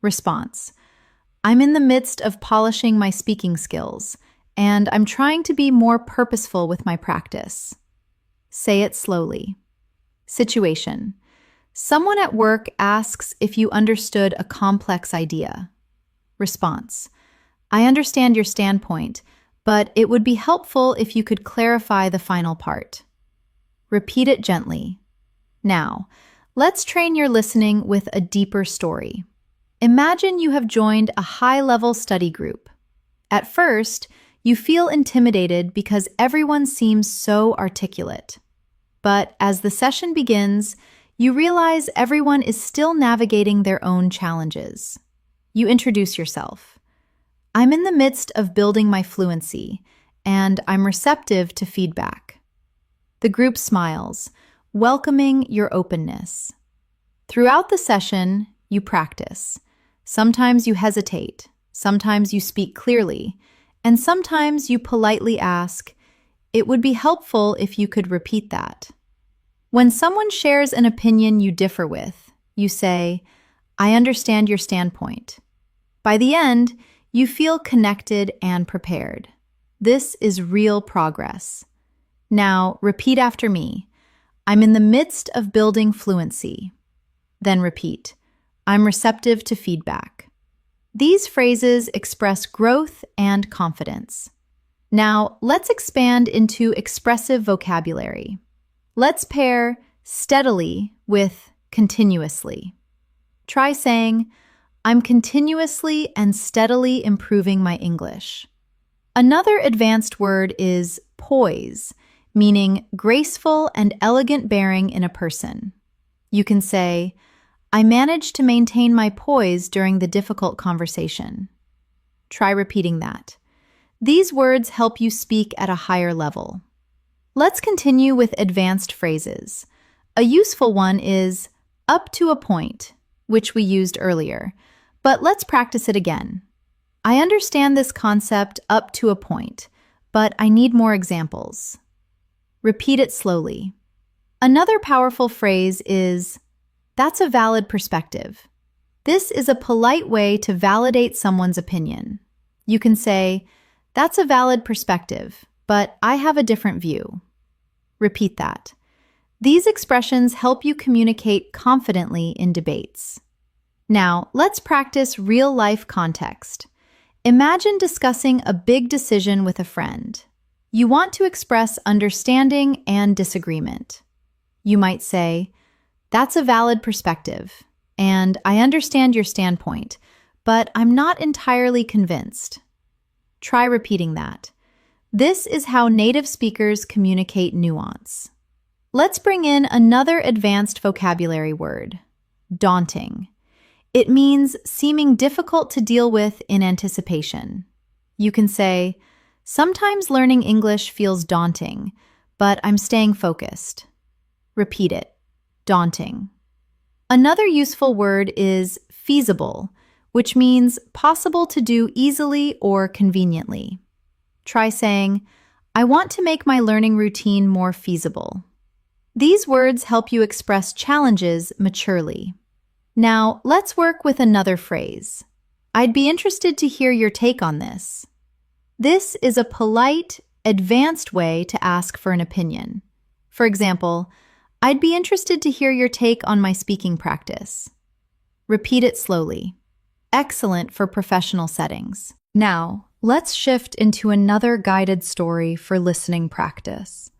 Response. I'm in the midst of polishing my speaking skills, and I'm trying to be more purposeful with my practice. Say it slowly. Situation. Someone at work asks if you understood a complex idea. Response. I understand your standpoint, but it would be helpful if you could clarify the final part. Repeat it gently. Now, let's train your listening with a deeper story. Imagine you have joined a high-level study group. At first, you feel intimidated because everyone seems so articulate. But as the session begins, you realize everyone is still navigating their own challenges. You introduce yourself. I'm in the midst of building my fluency, and I'm receptive to feedback. The group smiles, welcoming your openness. Throughout the session, you practice. Sometimes you hesitate, sometimes you speak clearly, and sometimes you politely ask, it would be helpful if you could repeat that. When someone shares an opinion you differ with, you say, I understand your standpoint. By the end, you feel connected and prepared. This is real progress. Now, repeat after me. I'm in the midst of building fluency. Then repeat. I'm receptive to feedback. These phrases express growth and confidence. Now, let's expand into expressive vocabulary. Let's pair steadily with continuously. Try saying, I'm continuously and steadily improving my English. Another advanced word is poise, meaning graceful and elegant bearing in a person. You can say, I managed to maintain my poise during the difficult conversation. Try repeating that. These words help you speak at a higher level. Let's continue with advanced phrases. A useful one is up to a point, which we used earlier, but let's practice it again. I understand this concept up to a point, but I need more examples. Repeat it slowly. Another powerful phrase is, that's a valid perspective. This is a polite way to validate someone's opinion. You can say, that's a valid perspective, but I have a different view. Repeat that. These expressions help you communicate confidently in debates. Now, let's practice real-life context. Imagine discussing a big decision with a friend. You want to express understanding and disagreement. You might say, that's a valid perspective, and I understand your standpoint, but I'm not entirely convinced. Try repeating that. This is how native speakers communicate nuance. Let's bring in another advanced vocabulary word, daunting. It means seeming difficult to deal with in anticipation. You can say, sometimes learning English feels daunting, but I'm staying focused. Repeat it. Daunting. Another useful word is feasible, which means possible to do easily or conveniently. Try saying, I want to make my learning routine more feasible. These words help you express challenges maturely. Now, let's work with another phrase. I'd be interested to hear your take on this. This is a polite, advanced way to ask for an opinion. For example, I'd be interested to hear your take on my speaking practice. Repeat it slowly. Excellent for professional settings. Now, let's shift into another guided story for listening practice.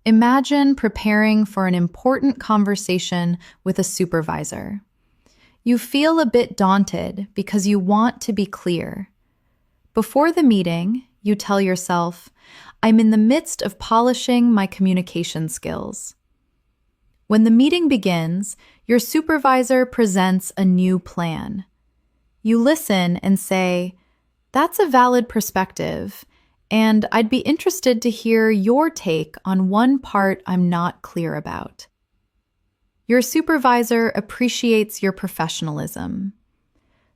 Imagine preparing for an important conversation with a supervisor. You feel a bit daunted because you want to be clear. Before the meeting, you tell yourself, I'm in the midst of polishing my communication skills. When the meeting begins, your supervisor presents a new plan. You listen and say, that's a valid perspective, and I'd be interested to hear your take on one part I'm not clear about. Your supervisor appreciates your professionalism.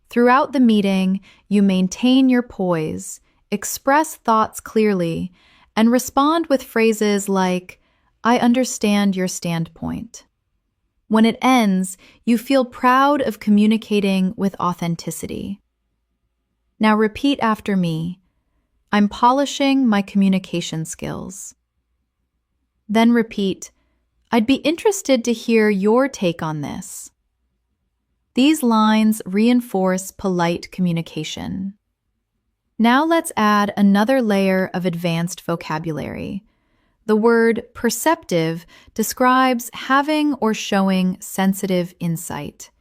Throughout the meeting, you maintain your poise, express thoughts clearly, and respond with phrases like, I understand your standpoint. When it ends, you feel proud of communicating with authenticity. Now repeat after me. I'm polishing my communication skills. Then repeat, I'd be interested to hear your take on this. These lines reinforce polite communication. Now let's add another layer of advanced vocabulary. The word perceptive describes having or showing sensitive insight.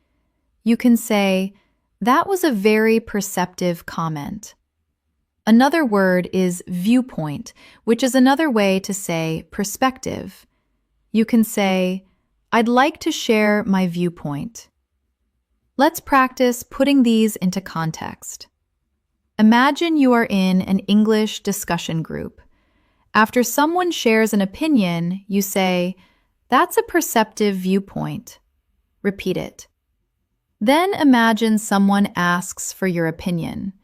You can say, that was a very perceptive comment. Another word is viewpoint, which is another way to say perspective. You can say, I'd like to share my viewpoint. Let's practice putting these into context. Imagine you are in an English discussion group. After someone shares an opinion, you say, that's a perceptive viewpoint. Repeat it. Then imagine someone asks for your opinion.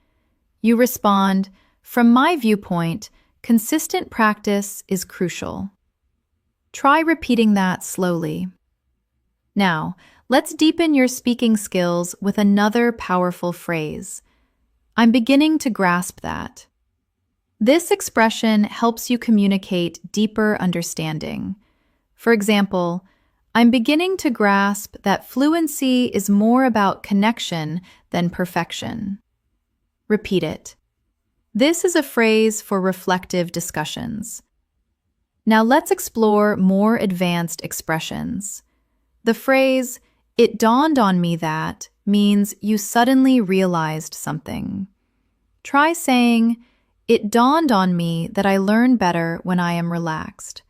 You respond, from my viewpoint, consistent practice is crucial. Try repeating that slowly. Now, let's deepen your speaking skills with another powerful phrase. I'm beginning to grasp that. This expression helps you communicate deeper understanding. For example, I'm beginning to grasp that fluency is more about connection than perfection. Repeat it. This is a phrase for reflective discussions. Now let's explore more advanced expressions. The phrase, it dawned on me that, means you suddenly realized something. Try saying, it dawned on me that I learn better when I am relaxed.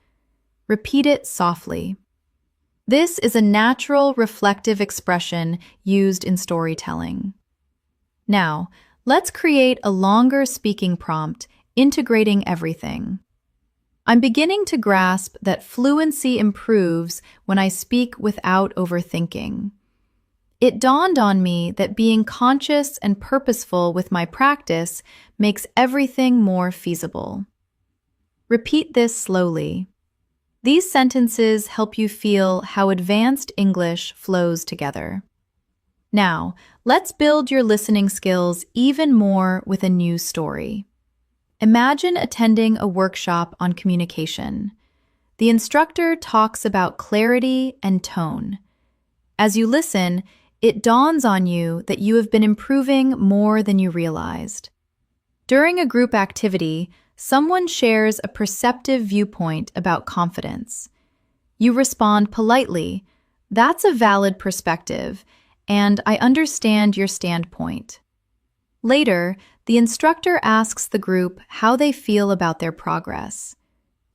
Repeat it softly. This is a natural, reflective expression used in storytelling. Now, let's create a longer speaking prompt, integrating everything. I'm beginning to grasp that fluency improves when I speak without overthinking. It dawned on me that being conscious and purposeful with my practice makes everything more feasible. Repeat this slowly. These sentences help you feel how advanced English flows together. Now, let's build your listening skills even more with a new story. Imagine attending a workshop on communication. The instructor talks about clarity and tone. As you listen, it dawns on you that you have been improving more than you realized. During a group activity, someone shares a perceptive viewpoint about confidence. You respond politely, that's a valid perspective, and I understand your standpoint. Later, the instructor asks the group how they feel about their progress.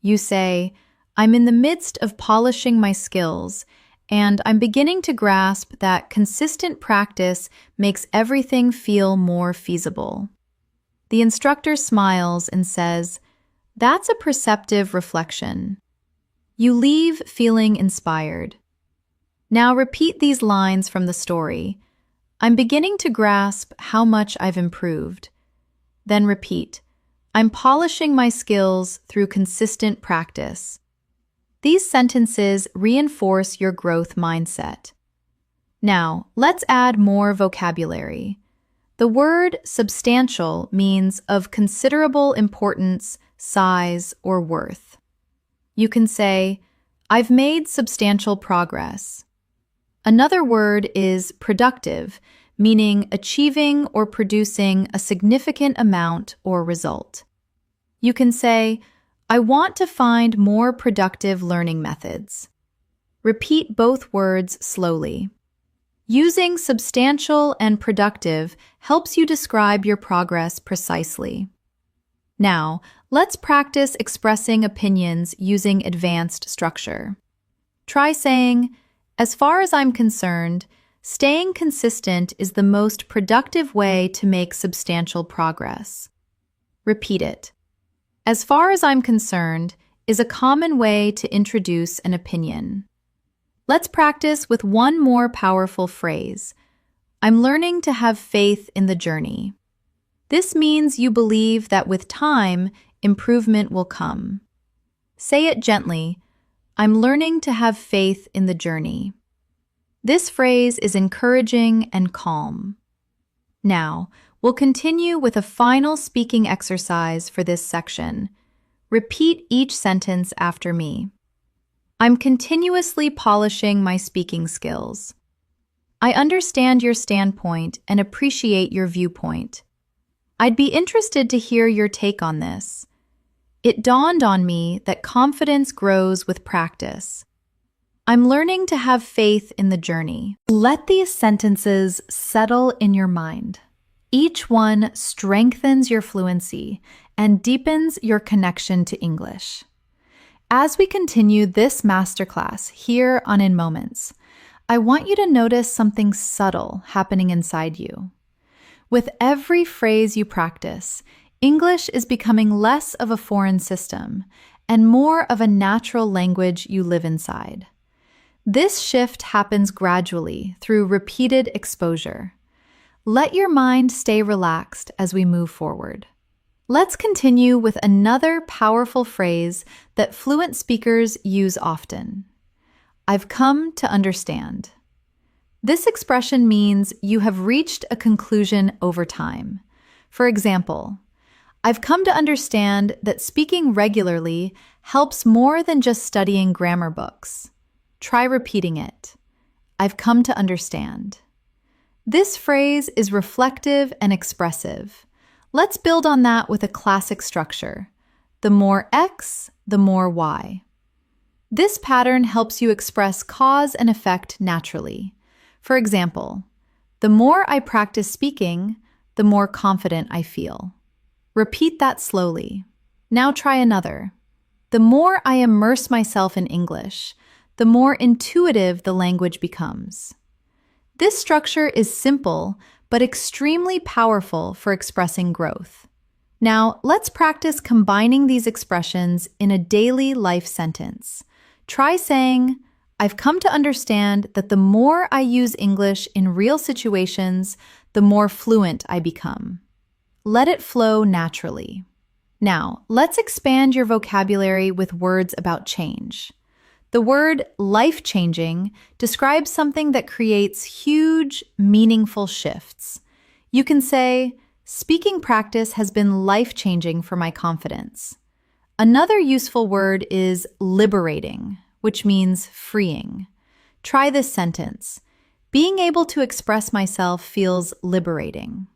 You say, I'm in the midst of polishing my skills, and I'm beginning to grasp that consistent practice makes everything feel more feasible. The instructor smiles and says, that's a perceptive reflection. You leave feeling inspired. Now repeat these lines from the story. I'm beginning to grasp how much I've improved. Then repeat, I'm polishing my skills through consistent practice. These sentences reinforce your growth mindset. Now, let's add more vocabulary. The word substantial means of considerable importance, size, or worth. You can say, I've made substantial progress. Another word is productive, meaning achieving or producing a significant amount or result. You can say, I want to find more productive learning methods. Repeat both words slowly. Using substantial and productive helps you describe your progress precisely. Now, let's practice expressing opinions using advanced structure. Try saying, "As far as I'm concerned, staying consistent is the most productive way to make substantial progress." Repeat it. "As far as I'm concerned" is a common way to introduce an opinion. Let's practice with one more powerful phrase. "I'm learning to have faith in the journey." This means you believe that with time, improvement will come. Say it gently, "I'm learning to have faith in the journey." This phrase is encouraging and calm. Now, we'll continue with a final speaking exercise for this section. Repeat each sentence after me. "I'm continuously polishing my speaking skills." "I understand your standpoint and appreciate your viewpoint." "I'd be interested to hear your take on this." "It dawned on me that confidence grows with practice." "I'm learning to have faith in the journey." Let these sentences settle in your mind. Each one strengthens your fluency and deepens your connection to English. As we continue this masterclass here on In Moments, I want you to notice something subtle happening inside you. With every phrase you practice, English is becoming less of a foreign system and more of a natural language you live inside. This shift happens gradually through repeated exposure. Let your mind stay relaxed as we move forward. Let's continue with another powerful phrase that fluent speakers use often. "I've come to understand." This expression means you have reached a conclusion over time. For example, "I've come to understand that speaking regularly helps more than just studying grammar books." Try repeating it. "I've come to understand." This phrase is reflective and expressive. Let's build on that with a classic structure. The more X, the more Y. This pattern helps you express cause and effect naturally. For example, "The more I practice speaking, the more confident I feel." Repeat that slowly. Now try another. "The more I immerse myself in English, the more intuitive the language becomes." This structure is simple, but extremely powerful for expressing growth. Now, let's practice combining these expressions in a daily life sentence. Try saying, "I've come to understand that the more I use English in real situations, the more fluent I become." Let it flow naturally. Now, let's expand your vocabulary with words about change. The word life-changing describes something that creates huge, meaningful shifts. You can say, "Speaking practice has been life-changing for my confidence." Another useful word is liberating, which means freeing. Try this sentence. "Being able to express myself feels liberating."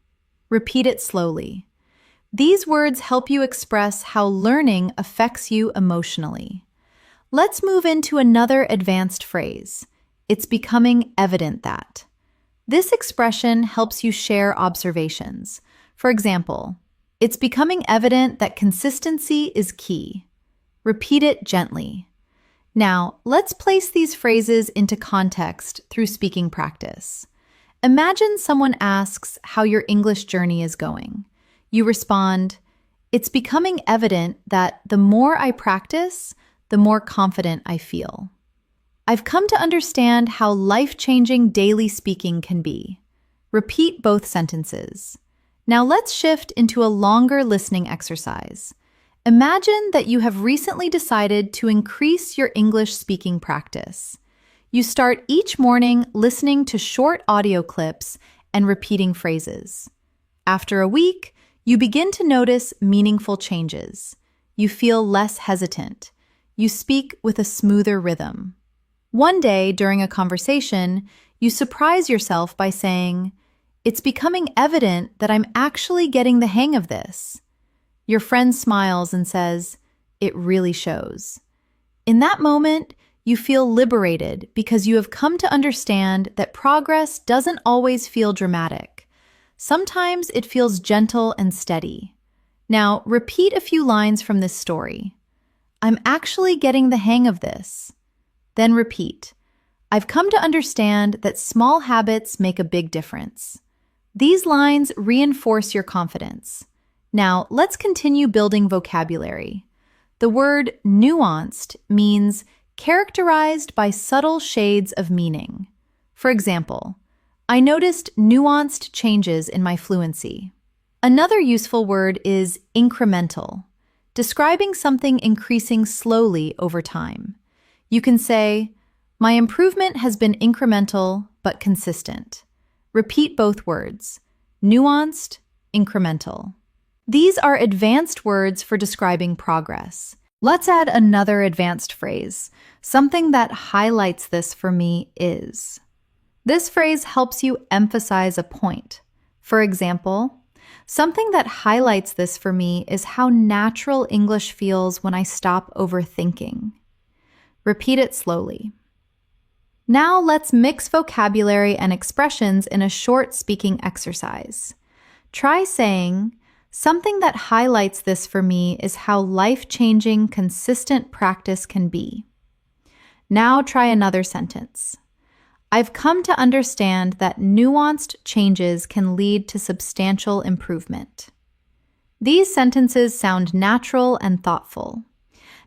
Repeat it slowly. These words help you express how learning affects you emotionally. Let's move into another advanced phrase. "It's becoming evident that." This expression helps you share observations. For example, "It's becoming evident that consistency is key." Repeat it gently. Now, let's place these phrases into context through speaking practice. Imagine someone asks how your English journey is going. You respond, "It's becoming evident that the more I practice, the more confident I feel." I've come to understand how life-changing daily speaking can be. Repeat both sentences. Now let's shift into a longer listening exercise. Imagine that you have recently decided to increase your English speaking practice. You start each morning listening to short audio clips and repeating phrases. After a week, you begin to notice meaningful changes. You feel less hesitant. You speak with a smoother rhythm. One day, during a conversation, you surprise yourself by saying, "It's becoming evident that I'm actually getting the hang of this." Your friend smiles and says, "It really shows." In that moment, you feel liberated because you have come to understand that progress doesn't always feel dramatic. Sometimes it feels gentle and steady. Now, repeat a few lines from this story. I'm actually getting the hang of this. Then repeat. I've come to understand that small habits make a big difference. These lines reinforce your confidence. Now, let's continue building vocabulary. The word nuanced means characterized by subtle shades of meaning. For example, I noticed nuanced changes in my fluency. Another useful word is incremental, describing something increasing slowly over time. You can say, my improvement has been incremental but consistent. Repeat both words, nuanced, incremental. These are advanced words for describing progress. Let's add another advanced phrase. Something that highlights this for me is. This phrase helps you emphasize a point. For example, something that highlights this for me is how natural English feels when I stop overthinking. Repeat it slowly. Now let's mix vocabulary and expressions in a short speaking exercise. Try saying, something that highlights this for me is how life-changing, consistent practice can be. Now try another sentence. I've come to understand that nuanced changes can lead to substantial improvement. These sentences sound natural and thoughtful.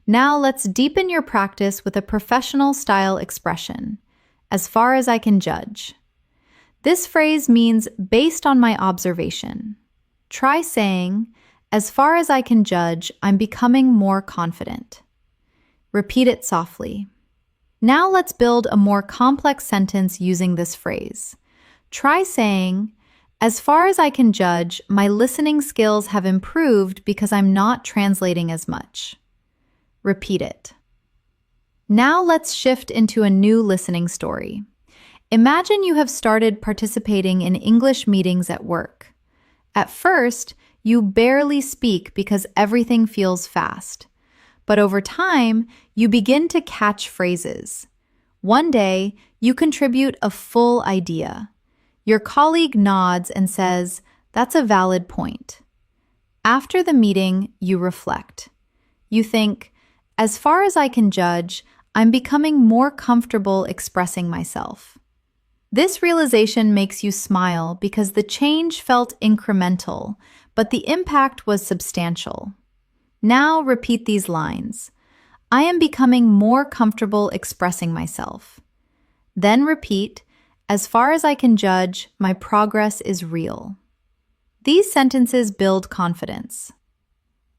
Now let's deepen your practice with a professional style expression, as far as I can judge. This phrase means based on my observation. Try saying, as far as I can judge, I'm becoming more confident. Repeat it softly. Now let's build a more complex sentence using this phrase. Try saying, as far as I can judge, my listening skills have improved because I'm not translating as much. Repeat it. Now let's shift into a new listening story. Imagine you have started participating in English meetings at work. At first, you barely speak because everything feels fast. But over time, you begin to catch phrases. One day, you contribute a full idea. Your colleague nods and says, "That's a valid point." After the meeting, you reflect. You think, as far as I can judge, I'm becoming more comfortable expressing myself. This realization makes you smile because the change felt incremental, but the impact was substantial. Now repeat these lines. I am becoming more comfortable expressing myself. Then repeat, as far as I can judge, my progress is real. These sentences build confidence.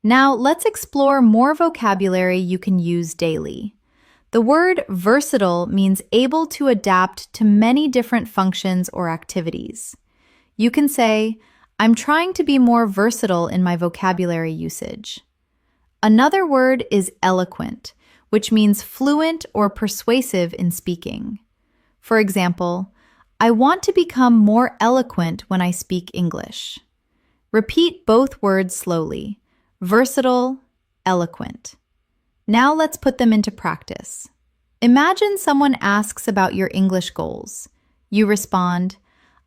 Now let's explore more vocabulary you can use daily. The word versatile means able to adapt to many different functions or activities. You can say, I'm trying to be more versatile in my vocabulary usage. Another word is eloquent, which means fluent or persuasive in speaking. For example, I want to become more eloquent when I speak English. Repeat both words slowly. Versatile, eloquent. Now let's put them into practice. Imagine someone asks about your English goals. You respond,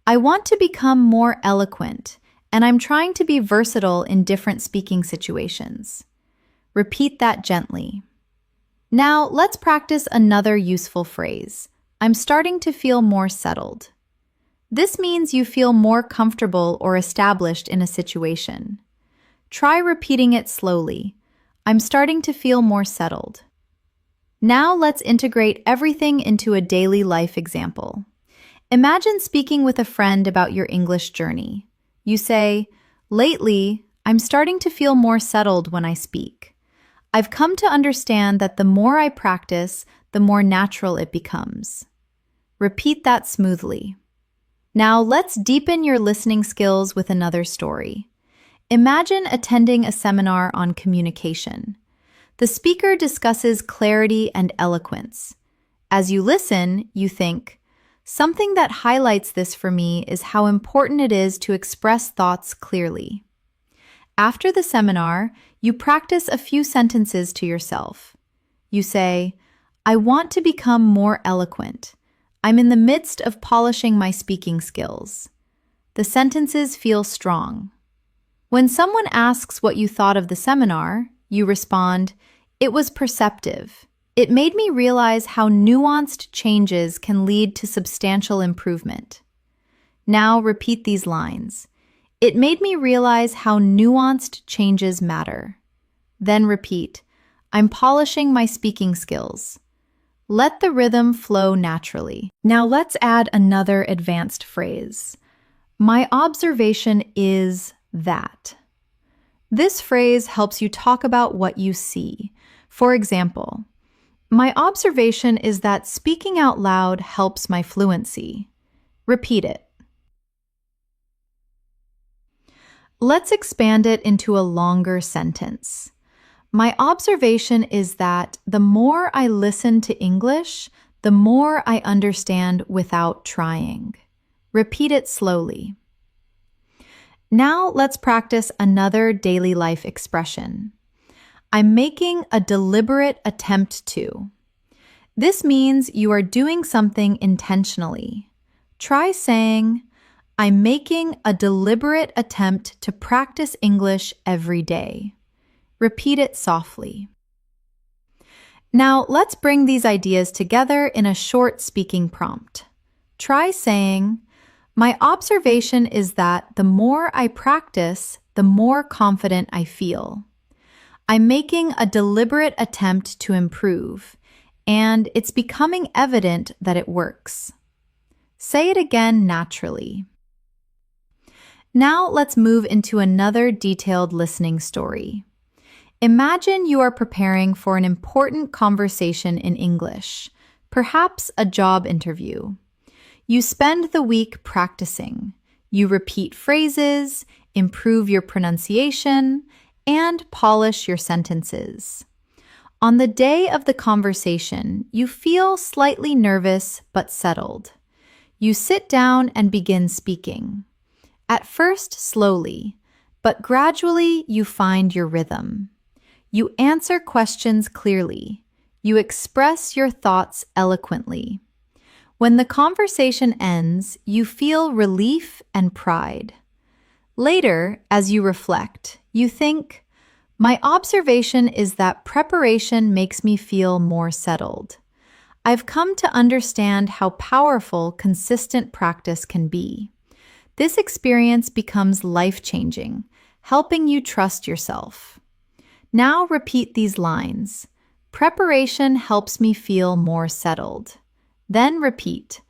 I want to become more eloquent, and I'm trying to be versatile in different speaking situations. Repeat that gently. Now let's practice another useful phrase. I'm starting to feel more settled. This means you feel more comfortable or established in a situation. Try repeating it slowly. I'm starting to feel more settled. Now let's integrate everything into a daily life example. Imagine speaking with a friend about your English journey. You say, lately, I'm starting to feel more settled when I speak. I've come to understand that the more I practice, the more natural it becomes. Repeat that smoothly. Now let's deepen your listening skills with another story. Imagine attending a seminar on communication. The speaker discusses clarity and eloquence. As you listen, you think, something that highlights this for me is how important it is to express thoughts clearly. After the seminar, you practice a few sentences to yourself. You say, I want to become more eloquent. I'm in the midst of polishing my speaking skills. The sentences feel strong. When someone asks what you thought of the seminar, you respond, "It was perceptive. It made me realize how nuanced changes can lead to substantial improvement." Now repeat these lines. It made me realize how nuanced changes matter. Then repeat, I'm polishing my speaking skills. Let the rhythm flow naturally. Now let's add another advanced phrase. My observation is that. This phrase helps you talk about what you see. For example, my observation is that speaking out loud helps my fluency. Repeat it. Let's expand it into a longer sentence. My observation is that the more I listen to English, the more I understand without trying. Repeat it slowly. Now let's practice another daily life expression. I'm making a deliberate attempt to. This means you are doing something intentionally. Try saying, I'm making a deliberate attempt to practice English every day. Repeat it softly. Now, let's bring these ideas together in a short speaking prompt. Try saying, my observation is that the more I practice, the more confident I feel. I'm making a deliberate attempt to improve, and it's becoming evident that it works. Say it again naturally. Now let's move into another detailed listening story. Imagine you are preparing for an important conversation in English, perhaps a job interview. You spend the week practicing. You repeat phrases, improve your pronunciation, and polish your sentences. On the day of the conversation, you feel slightly nervous but settled. You sit down and begin speaking. At first slowly, but gradually you find your rhythm. You answer questions clearly. You express your thoughts eloquently. When the conversation ends, you feel relief and pride. Later, as you reflect, you think, my observation is that preparation makes me feel more settled. I've come to understand how powerful consistent practice can be. This experience becomes life-changing, helping you trust yourself. Now repeat these lines. Preparation helps me feel more settled. Then repeat,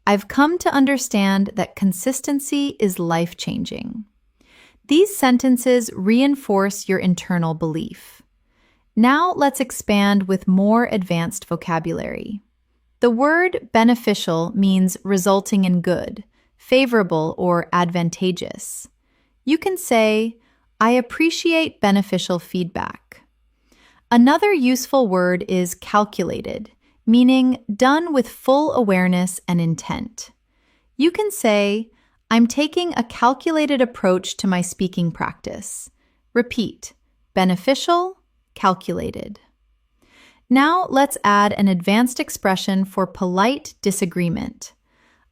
I've come to understand that consistency is life-changing. These sentences reinforce your internal belief. Now let's expand with more advanced vocabulary. The word beneficial means resulting in good, favorable, or advantageous. You can say, I appreciate beneficial feedback. Another useful word is calculated, meaning done with full awareness and intent. You can say, I'm taking a calculated approach to my speaking practice. Repeat, beneficial, calculated. Now let's add an advanced expression for polite disagreement.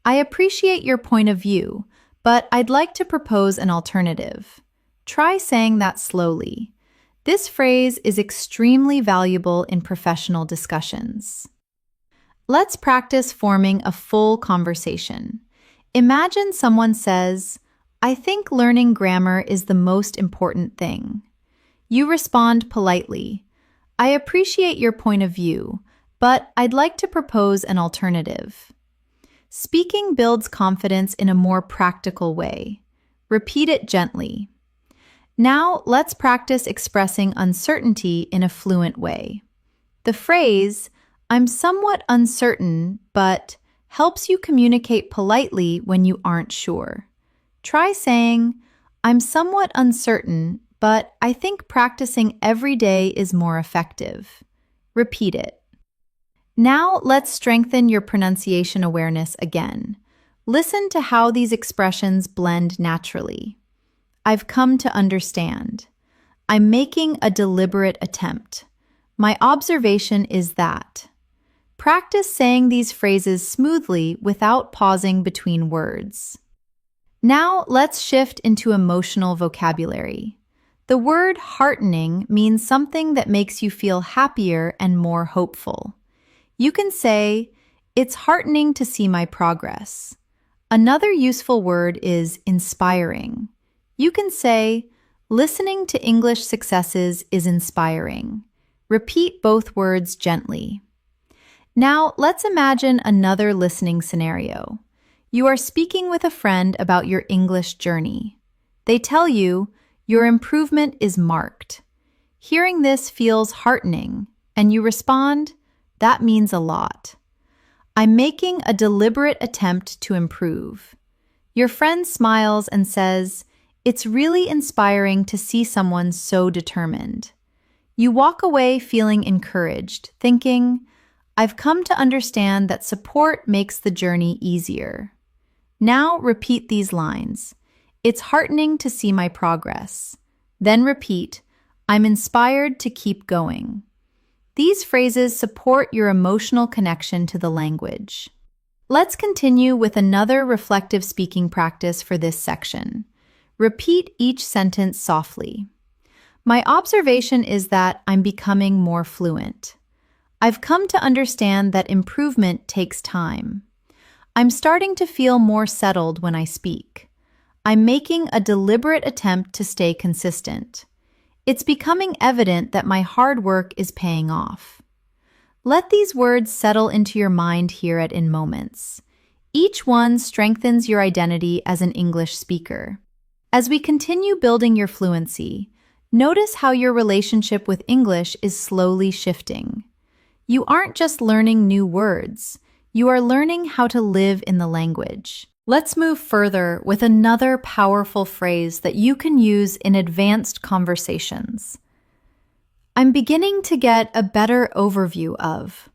I appreciate your point of view, but I'd like to propose an alternative. Try saying that slowly. This phrase is extremely valuable in professional discussions. Let's practice forming a full conversation. Imagine someone says, I think learning grammar is the most important thing. You respond politely, I appreciate your point of view, but I'd like to propose an alternative. Speaking builds confidence in a more practical way. Repeat it gently. Now let's practice expressing uncertainty in a fluent way. The phrase, I'm somewhat uncertain, but helps you communicate politely when you aren't sure. Try saying, I'm somewhat uncertain, but I think practicing every day is more effective. Repeat it. Now let's strengthen your pronunciation awareness again. Listen to how these expressions blend naturally. I've come to understand. I'm making a deliberate attempt. My observation is that. Practice saying these phrases smoothly without pausing between words. Now let's shift into emotional vocabulary. The word heartening means something that makes you feel happier and more hopeful. You can say, "It's heartening to see my progress." Another useful word is inspiring. You can say, "Listening to English successes is inspiring." Repeat both words gently. Now, let's imagine another listening scenario. You are speaking with a friend about your English journey. They tell you, "Your improvement is marked." Hearing this feels heartening, and you respond, "That means a lot. I'm making a deliberate attempt to improve." Your friend smiles and says, "It's really inspiring to see someone so determined." You walk away feeling encouraged, thinking, "I've come to understand that support makes the journey easier." Now repeat these lines. "It's heartening to see my progress." Then repeat, "I'm inspired to keep going." These phrases support your emotional connection to the language. Let's continue with another reflective speaking practice for this section. Repeat each sentence softly. My observation is that I'm becoming more fluent. I've come to understand that improvement takes time. I'm starting to feel more settled when I speak. I'm making a deliberate attempt to stay consistent. It's becoming evident that my hard work is paying off. Let these words settle into your mind here at In Moments. Each one strengthens your identity as an English speaker. As we continue building your fluency, notice how your relationship with English is slowly shifting. You aren't just learning new words, you are learning how to live in the language. Let's move further with another powerful phrase that you can use in advanced conversations. I'm beginning to get a better overview of.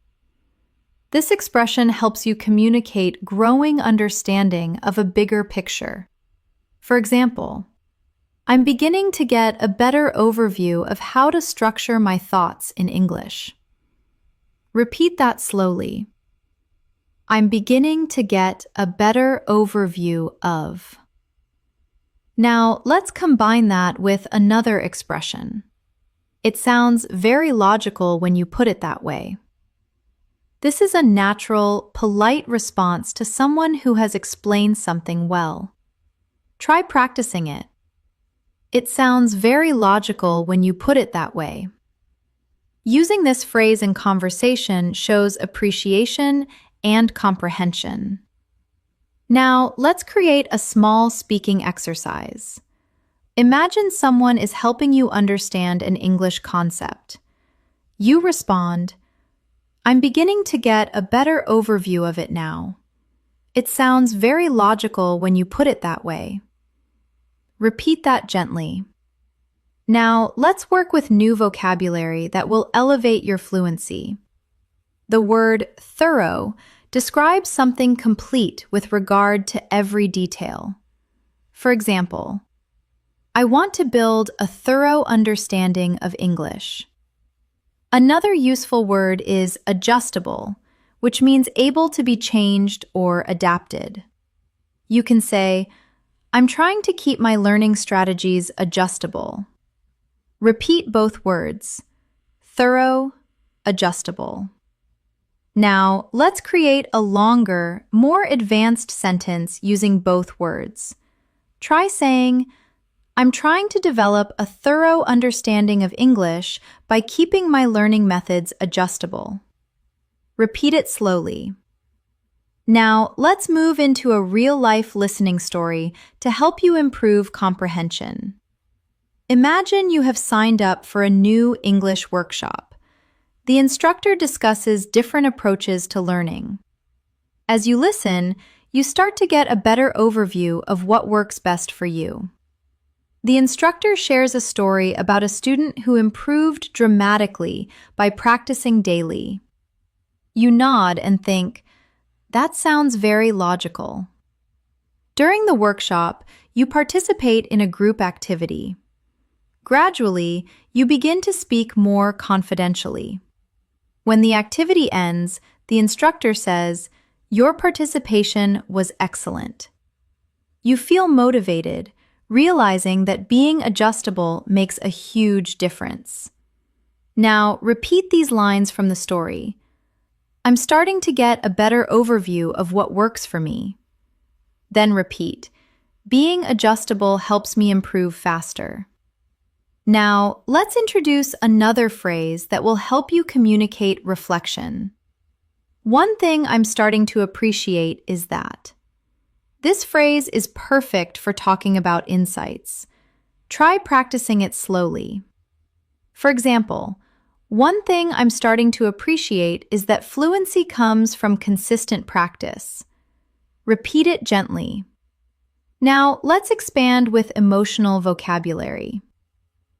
This expression helps you communicate growing understanding of a bigger picture. For example, I'm beginning to get a better overview of how to structure my thoughts in English. Repeat that slowly. I'm beginning to get a better overview of. Now, let's combine that with another expression. It sounds very logical when you put it that way. This is a natural, polite response to someone who has explained something well. Try practicing it. It sounds very logical when you put it that way. Using this phrase in conversation shows appreciation and comprehension. Now, let's create a small speaking exercise. Imagine someone is helping you understand an English concept. You respond, "I'm beginning to get a better overview of it now." It sounds very logical when you put it that way. Repeat that gently. Now, let's work with new vocabulary that will elevate your fluency. The word thorough describes something complete with regard to every detail. For example, I want to build a thorough understanding of English. Another useful word is adjustable, which means able to be changed or adapted. You can say, "I'm trying to keep my learning strategies adjustable." Repeat both words, thorough, adjustable. Now, let's create a longer, more advanced sentence using both words. Try saying, "I'm trying to develop a thorough understanding of English by keeping my learning methods adjustable." Repeat it slowly. Now, let's move into a real-life listening story to help you improve comprehension. Imagine you have signed up for a new English workshop. The instructor discusses different approaches to learning. As you listen, you start to get a better overview of what works best for you. The instructor shares a story about a student who improved dramatically by practicing daily. You nod and think, "That sounds very logical." During the workshop, you participate in a group activity. Gradually, you begin to speak more confidentially. When the activity ends, The instructor says, "Your participation was excellent." You feel motivated, realizing that being adjustable makes a huge difference. Now, repeat these lines from the story. I'm starting to get a better overview of what works for me. Then repeat. Being adjustable helps me improve faster. Now, let's introduce another phrase that will help you communicate reflection. One thing I'm starting to appreciate is that. This phrase is perfect for talking about insights. Try practicing it slowly. For example, one thing I'm starting to appreciate is that fluency comes from consistent practice. Repeat it gently. Now, let's expand with emotional vocabulary.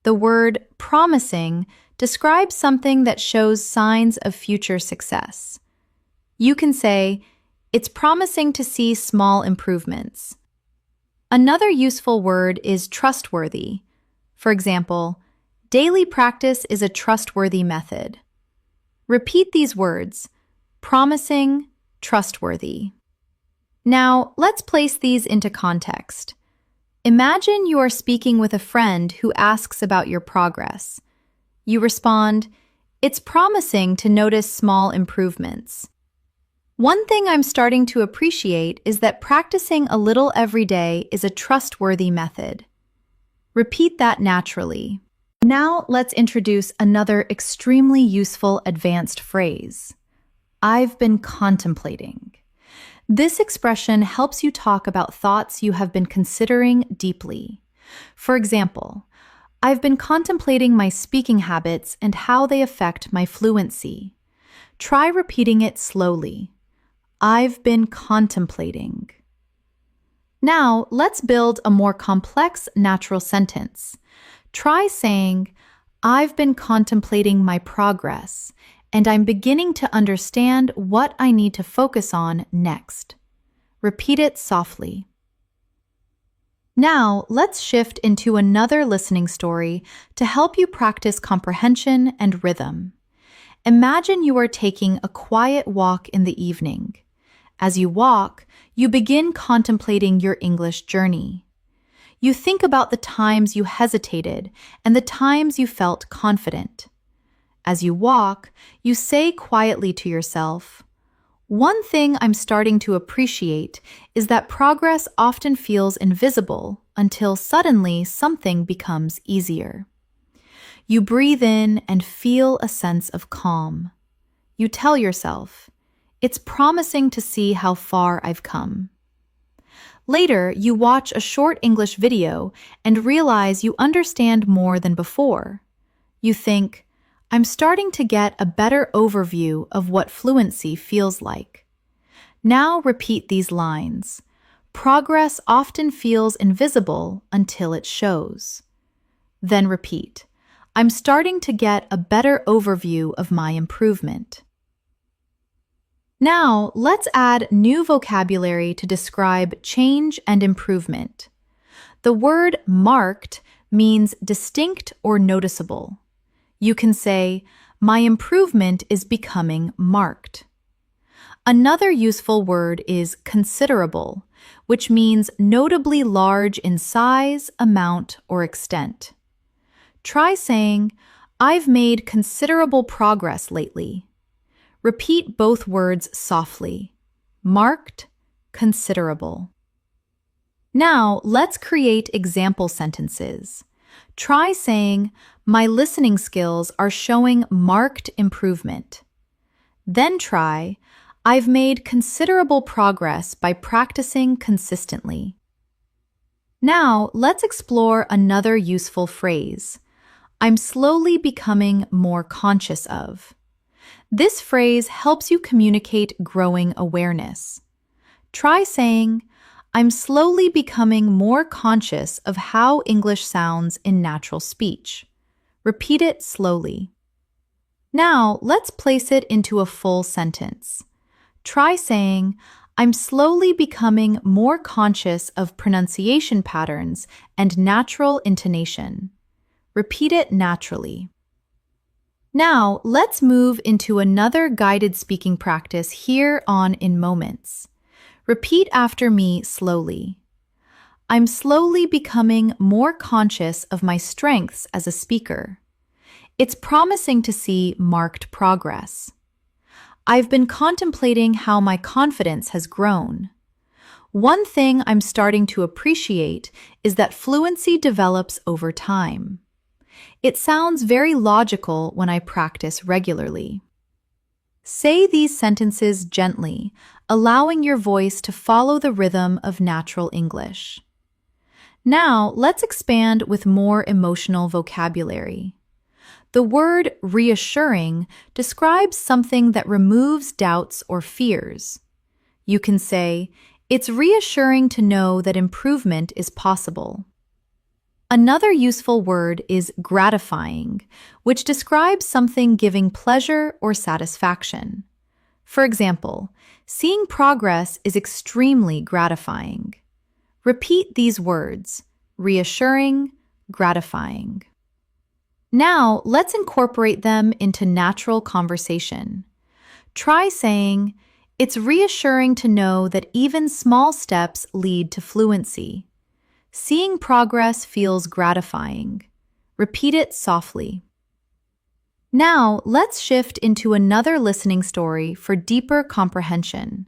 The word promising describes something that shows signs of future success. You can say, "It's promising to see small improvements." Another useful word is trustworthy. For example, daily practice is a trustworthy method. Repeat these words: promising, trustworthy. Now, let's place these into context. Imagine you are speaking with a friend who asks about your progress. You respond, "It's promising to notice small improvements." One thing I'm starting to appreciate is that practicing a little every day is a trustworthy method. Repeat that naturally. Now let's introduce another extremely useful advanced phrase. I've been contemplating. This expression helps you talk about thoughts you have been considering deeply. For example, I've been contemplating my speaking habits and how they affect my fluency. Try repeating it slowly. I've been contemplating. Now, let's build a more complex natural sentence. Try saying, "I've been contemplating my progress, and I'm beginning to understand what I need to focus on next." Repeat it softly. Now, let's shift into another listening story to help you practice comprehension and rhythm. Imagine you are taking a quiet walk in the evening. As you walk, you begin contemplating your English journey. You think about the times you hesitated and the times you felt confident. As you walk, you say quietly to yourself, "One thing I'm starting to appreciate is that progress often feels invisible until suddenly something becomes easier." You breathe in and feel a sense of calm. You tell yourself, "It's promising to see how far I've come." Later, you watch a short English video and realize you understand more than before. You think, "I'm starting to get a better overview of what fluency feels like." Now repeat these lines. Progress often feels invisible until it shows. Then repeat, "I'm starting to get a better overview of my improvement." Now, let's add new vocabulary to describe change and improvement. The word marked means distinct or noticeable. You can say, "My improvement is becoming marked." Another useful word is considerable, which means notably large in size, amount, or extent. Try saying, "I've made considerable progress lately." Repeat both words softly. Marked, considerable. Now, let's create example sentences. Try saying, "My listening skills are showing marked improvement." Then try, "I've made considerable progress by practicing consistently." Now, let's explore another useful phrase. I'm slowly becoming more conscious of. This phrase helps you communicate growing awareness. Try saying, "I'm slowly becoming more conscious of how English sounds in natural speech." Repeat it slowly. Now, let's place it into a full sentence. Try saying, "I'm slowly becoming more conscious of pronunciation patterns and natural intonation." Repeat it naturally. Now, let's move into another guided speaking practice here on In Moments. Repeat after me slowly. I'm slowly becoming more conscious of my strengths as a speaker. It's promising to see marked progress. I've been contemplating how my confidence has grown. One thing I'm starting to appreciate is that fluency develops over time. It sounds very logical when I practice regularly. Say these sentences gently, allowing your voice to follow the rhythm of natural English. Now, let's expand with more emotional vocabulary. The word reassuring describes something that removes doubts or fears. You can say, "It's reassuring to know that improvement is possible." Another useful word is gratifying, which describes something giving pleasure or satisfaction. For example, seeing progress is extremely gratifying. Repeat these words: reassuring, gratifying. Now, let's incorporate them into natural conversation. Try saying, "It's reassuring to know that even small steps lead to fluency." Seeing progress feels gratifying. Repeat it softly. Now, let's shift into another listening story for deeper comprehension.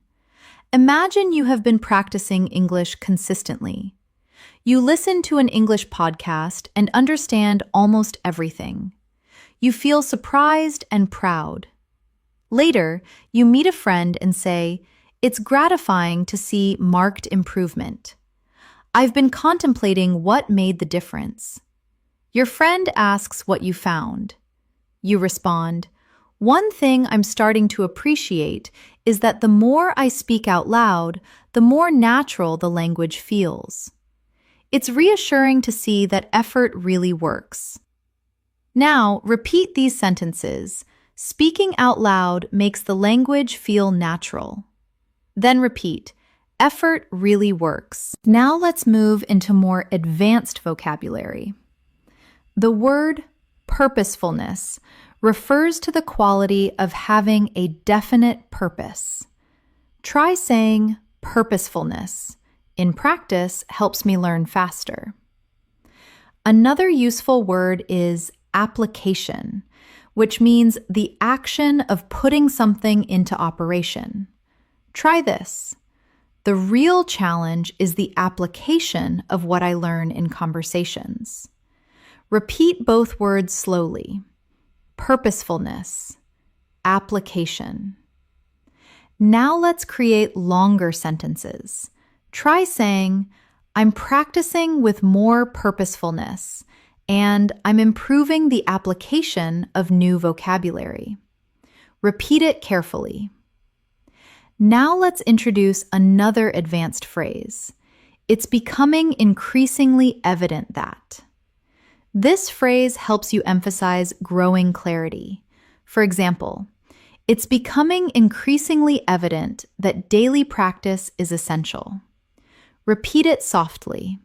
Imagine you have been practicing English consistently. You listen to an English podcast and understand almost everything. You feel surprised and proud. Later, you meet a friend and say, "It's gratifying to see marked improvement. I've been contemplating what made the difference." Your friend asks what you found. You respond, "One thing I'm starting to appreciate is that the more I speak out loud, the more natural the language feels. It's reassuring to see that effort really works." Now, repeat these sentences. Speaking out loud makes the language feel natural. Then repeat, "Effort really works." Now let's move into more advanced vocabulary. The word purposefulness refers to the quality of having a definite purpose. Try saying purposefulness. In practice, helps me learn faster. Another useful word is application, which means the action of putting something into operation. Try this. The real challenge is the application of what I learn in conversations. Repeat both words slowly. Purposefulness, application. Now let's create longer sentences. Try saying, "I'm practicing with more purposefulness, and I'm improving the application of new vocabulary." Repeat it carefully. Now let's introduce another advanced phrase. "It's becoming increasingly evident that." This phrase helps you emphasize growing clarity. For example, "It's becoming increasingly evident that daily practice is essential." Repeat it softly.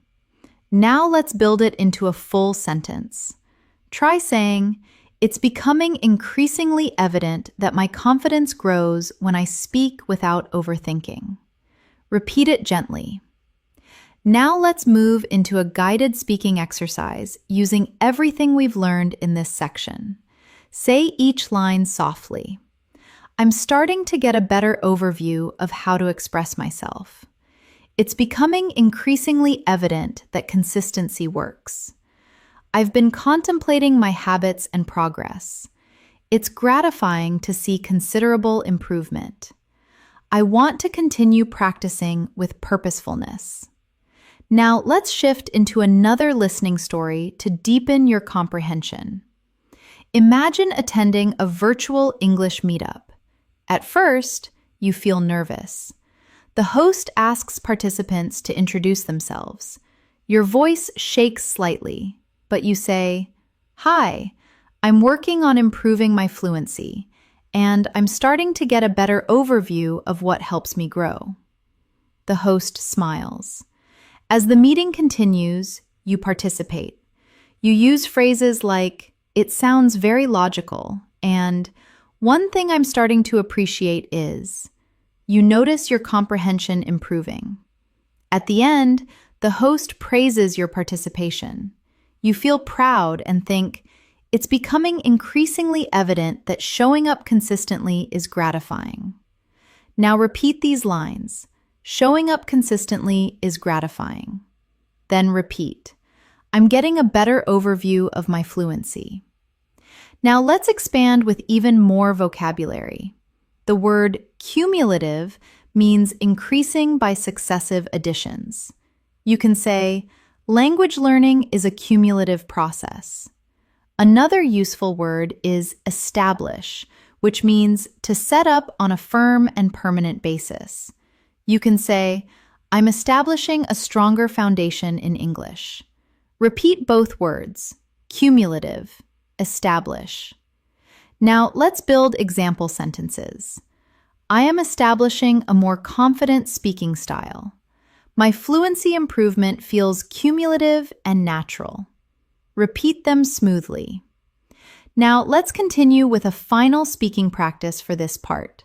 Now let's build it into a full sentence. Try saying, "It's becoming increasingly evident that my confidence grows when I speak without overthinking." Repeat it gently. Now let's move into a guided speaking exercise using everything we've learned in this section. Say each line softly. "I'm starting to get a better overview of how to express myself." "It's becoming increasingly evident that consistency works." "I've been contemplating my habits and progress." "It's gratifying to see considerable improvement." "I want to continue practicing with purposefulness." Now let's shift into another listening story to deepen your comprehension. Imagine attending a virtual English meetup. At first, you feel nervous. The host asks participants to introduce themselves. Your voice shakes slightly, but you say, "Hi, I'm working on improving my fluency, and I'm starting to get a better overview of what helps me grow." The host smiles. As the meeting continues, you participate. You use phrases like, "It sounds very logical," And one thing I'm starting to appreciate is you notice your comprehension improving. At the end, the host praises your participation. You feel proud and think, it's becoming increasingly evident that showing up consistently is gratifying. Now repeat these lines. Showing up consistently is gratifying. Then repeat. I'm getting a better overview of my fluency. Now let's expand with even more vocabulary. The word cumulative means increasing by successive additions. You can say, language learning is a cumulative process. Another useful word is establish, which means to set up on a firm and permanent basis. You can say, I'm establishing a stronger foundation in English. Repeat both words, cumulative, establish. Now let's build example sentences. I am establishing a more confident speaking style. My fluency improvement feels cumulative and natural. Repeat them smoothly. Now let's continue with a final speaking practice for this part.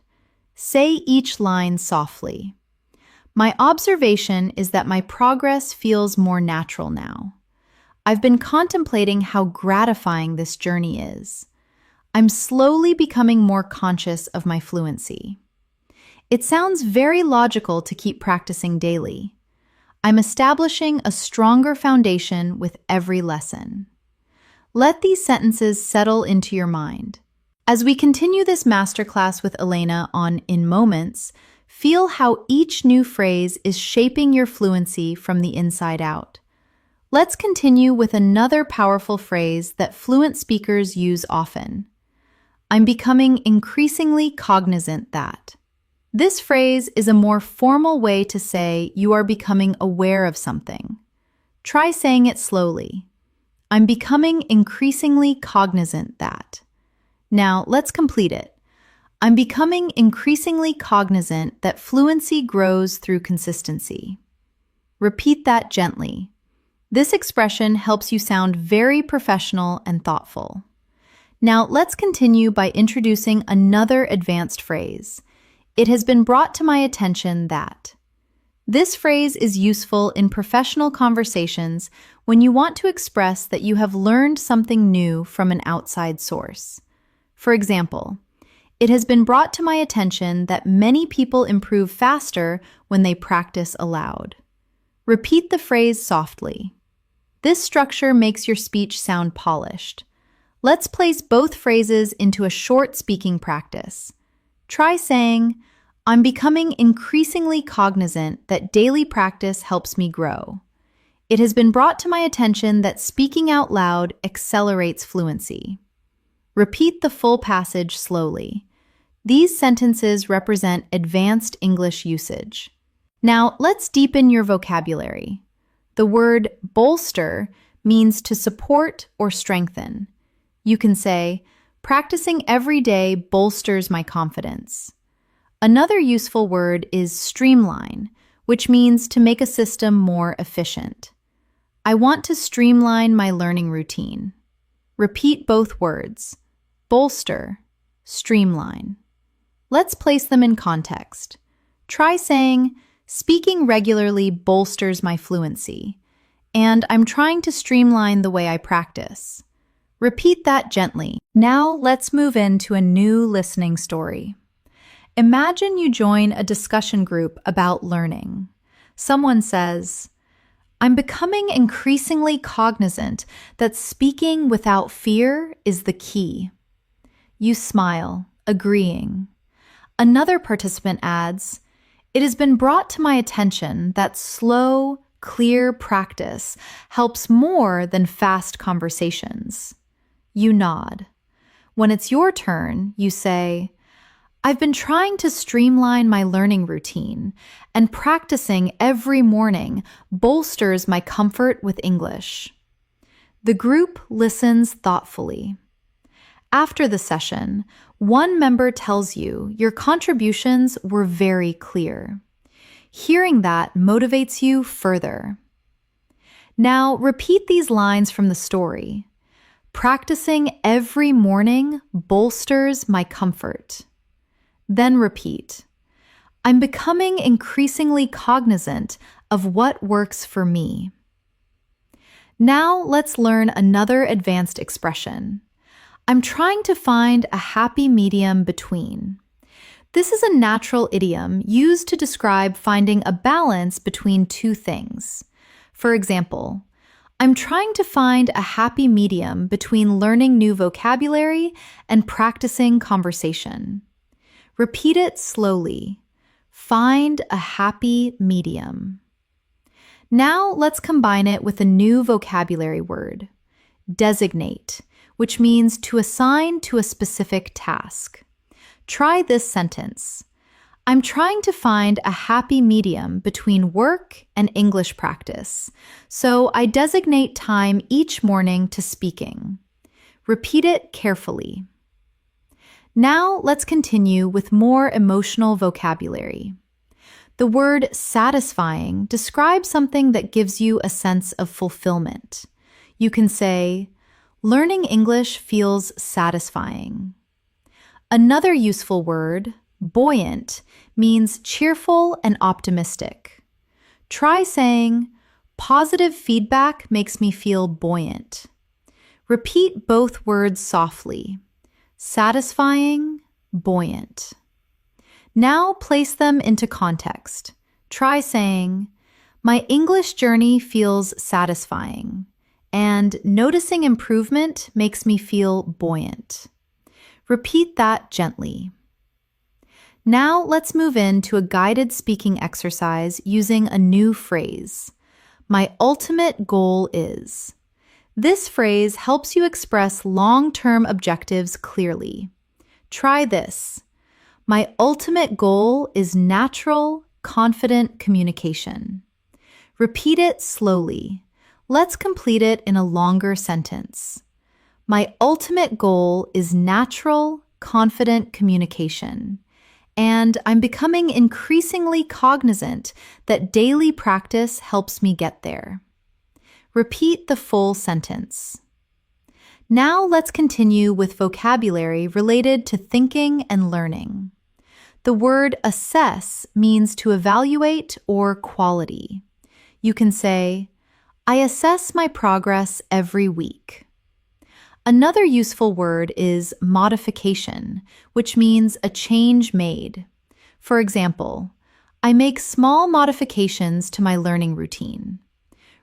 Say each line softly. My observation is that my progress feels more natural now. I've been contemplating how gratifying this journey is. I'm slowly becoming more conscious of my fluency. It sounds very logical to keep practicing daily. I'm establishing a stronger foundation with every lesson. Let these sentences settle into your mind. As we continue this masterclass with Elena on In Moments, feel how each new phrase is shaping your fluency from the inside out. Let's continue with another powerful phrase that fluent speakers use often. I'm becoming increasingly cognizant that. This phrase is a more formal way to say you are becoming aware of something. Try saying it slowly. I'm becoming increasingly cognizant that. Now, let's complete it. I'm becoming increasingly cognizant that fluency grows through consistency. Repeat that gently. This expression helps you sound very professional and thoughtful. Now, let's continue by introducing another advanced phrase. It has been brought to my attention that. This phrase is useful in professional conversations when you want to express that you have learned something new from an outside source. For example, it has been brought to my attention that many people improve faster when they practice aloud. Repeat the phrase softly. This structure makes your speech sound polished. Let's place both phrases into a short speaking practice. Try saying, I'm becoming increasingly cognizant that daily practice helps me grow. It has been brought to my attention that speaking out loud accelerates fluency. Repeat the full passage slowly. These sentences represent advanced English usage. Now, let's deepen your vocabulary. The word bolster means to support or strengthen. You can say, practicing every day bolsters my confidence. Another useful word is streamline, which means to make a system more efficient. I want to streamline my learning routine. Repeat both words, bolster, streamline. Let's place them in context. Try saying, speaking regularly bolsters my fluency, and I'm trying to streamline the way I practice. Repeat that gently. Now let's move into a new listening story. Imagine you join a discussion group about learning. Someone says, I'm becoming increasingly cognizant that speaking without fear is the key. You smile, agreeing. Another participant adds, it has been brought to my attention that slow, clear practice helps more than fast conversations. You nod. When it's your turn, you say, I've been trying to streamline my learning routine, and practicing every morning bolsters my comfort with English. The group listens thoughtfully. After the session, one member tells you your contributions were very clear. Hearing that motivates you further. Now repeat these lines from the story. Practicing every morning bolsters my comfort. Then repeat. I'm becoming increasingly cognizant of what works for me. Now let's learn another advanced expression. I'm trying to find a happy medium between. This is a natural idiom used to describe finding a balance between two things. For example, I'm trying to find a happy medium between learning new vocabulary and practicing conversation. Repeat it slowly. Find a happy medium. Now let's combine it with a new vocabulary word, designate, which means to assign to a specific task. Try this sentence. I'm trying to find a happy medium between work and English practice, so I designate time each morning to speaking. Repeat it carefully. Now let's continue with more emotional vocabulary. The word satisfying describes something that gives you a sense of fulfillment. You can say, learning English feels satisfying. Another useful word, buoyant, means cheerful and optimistic. Try saying, positive feedback makes me feel buoyant. Repeat both words softly. Satisfying, buoyant. Now place them into context. Try saying, my English journey feels satisfying, and noticing improvement makes me feel buoyant. Repeat that gently. Now let's move into a guided speaking exercise using a new phrase. My ultimate goal is. This phrase helps you express long-term objectives clearly. Try this. My ultimate goal is natural, confident communication. Repeat it slowly. Let's complete it in a longer sentence. My ultimate goal is natural, confident communication. And I'm becoming increasingly cognizant that daily practice helps me get there. Repeat the full sentence. Now let's continue with vocabulary related to thinking and learning. The word assess means to evaluate or quality. You can say, I assess my progress every week. Another useful word is modification, which means a change made. For example, I make small modifications to my learning routine.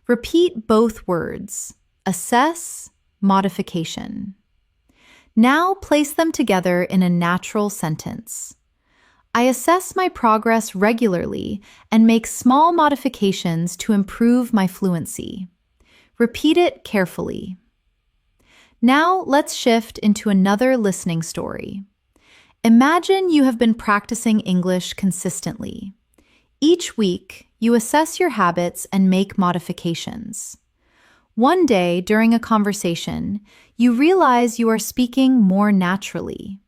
Repeat both words, assess, modification. Now place them together in a natural sentence. I assess my progress regularly and make small modifications to improve my fluency. Repeat it carefully. Now let's shift into another listening story. Imagine you have been practicing English consistently. Each week, you assess your habits and make modifications. One day, during a conversation, you realize you are speaking more naturally.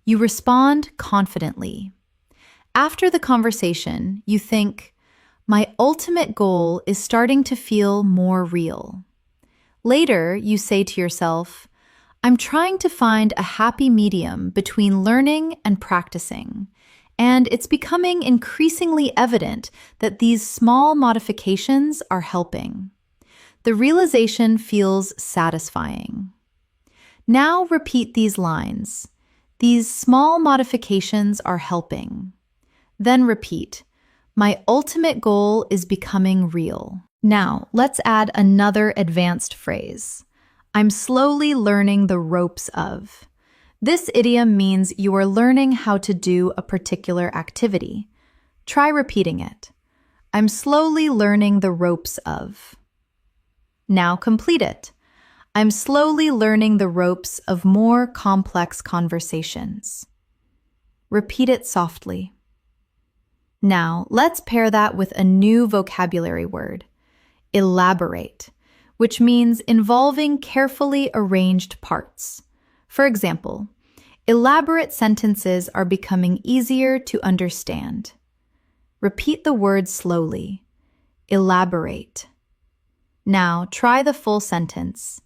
You respond confidently. After the conversation, you think, my ultimate goal is starting to feel more real. Later, you say to yourself, I'm trying to find a happy medium between learning and practicing, and it's becoming increasingly evident that these small modifications are helping. The realization feels satisfying. Now repeat these lines. These small modifications are helping. Then repeat, my ultimate goal is becoming real. Now, let's add another advanced phrase. I'm slowly learning the ropes of. This idiom means you are learning how to do a particular activity. Try repeating it. I'm slowly learning the ropes of. Now complete it. I'm slowly learning the ropes of more complex conversations. Repeat it softly. Now, let's pair that with a new vocabulary word, elaborate, which means involving carefully arranged parts. For example, elaborate sentences are becoming easier to understand. Repeat the word slowly. Elaborate. Now, try the full sentence.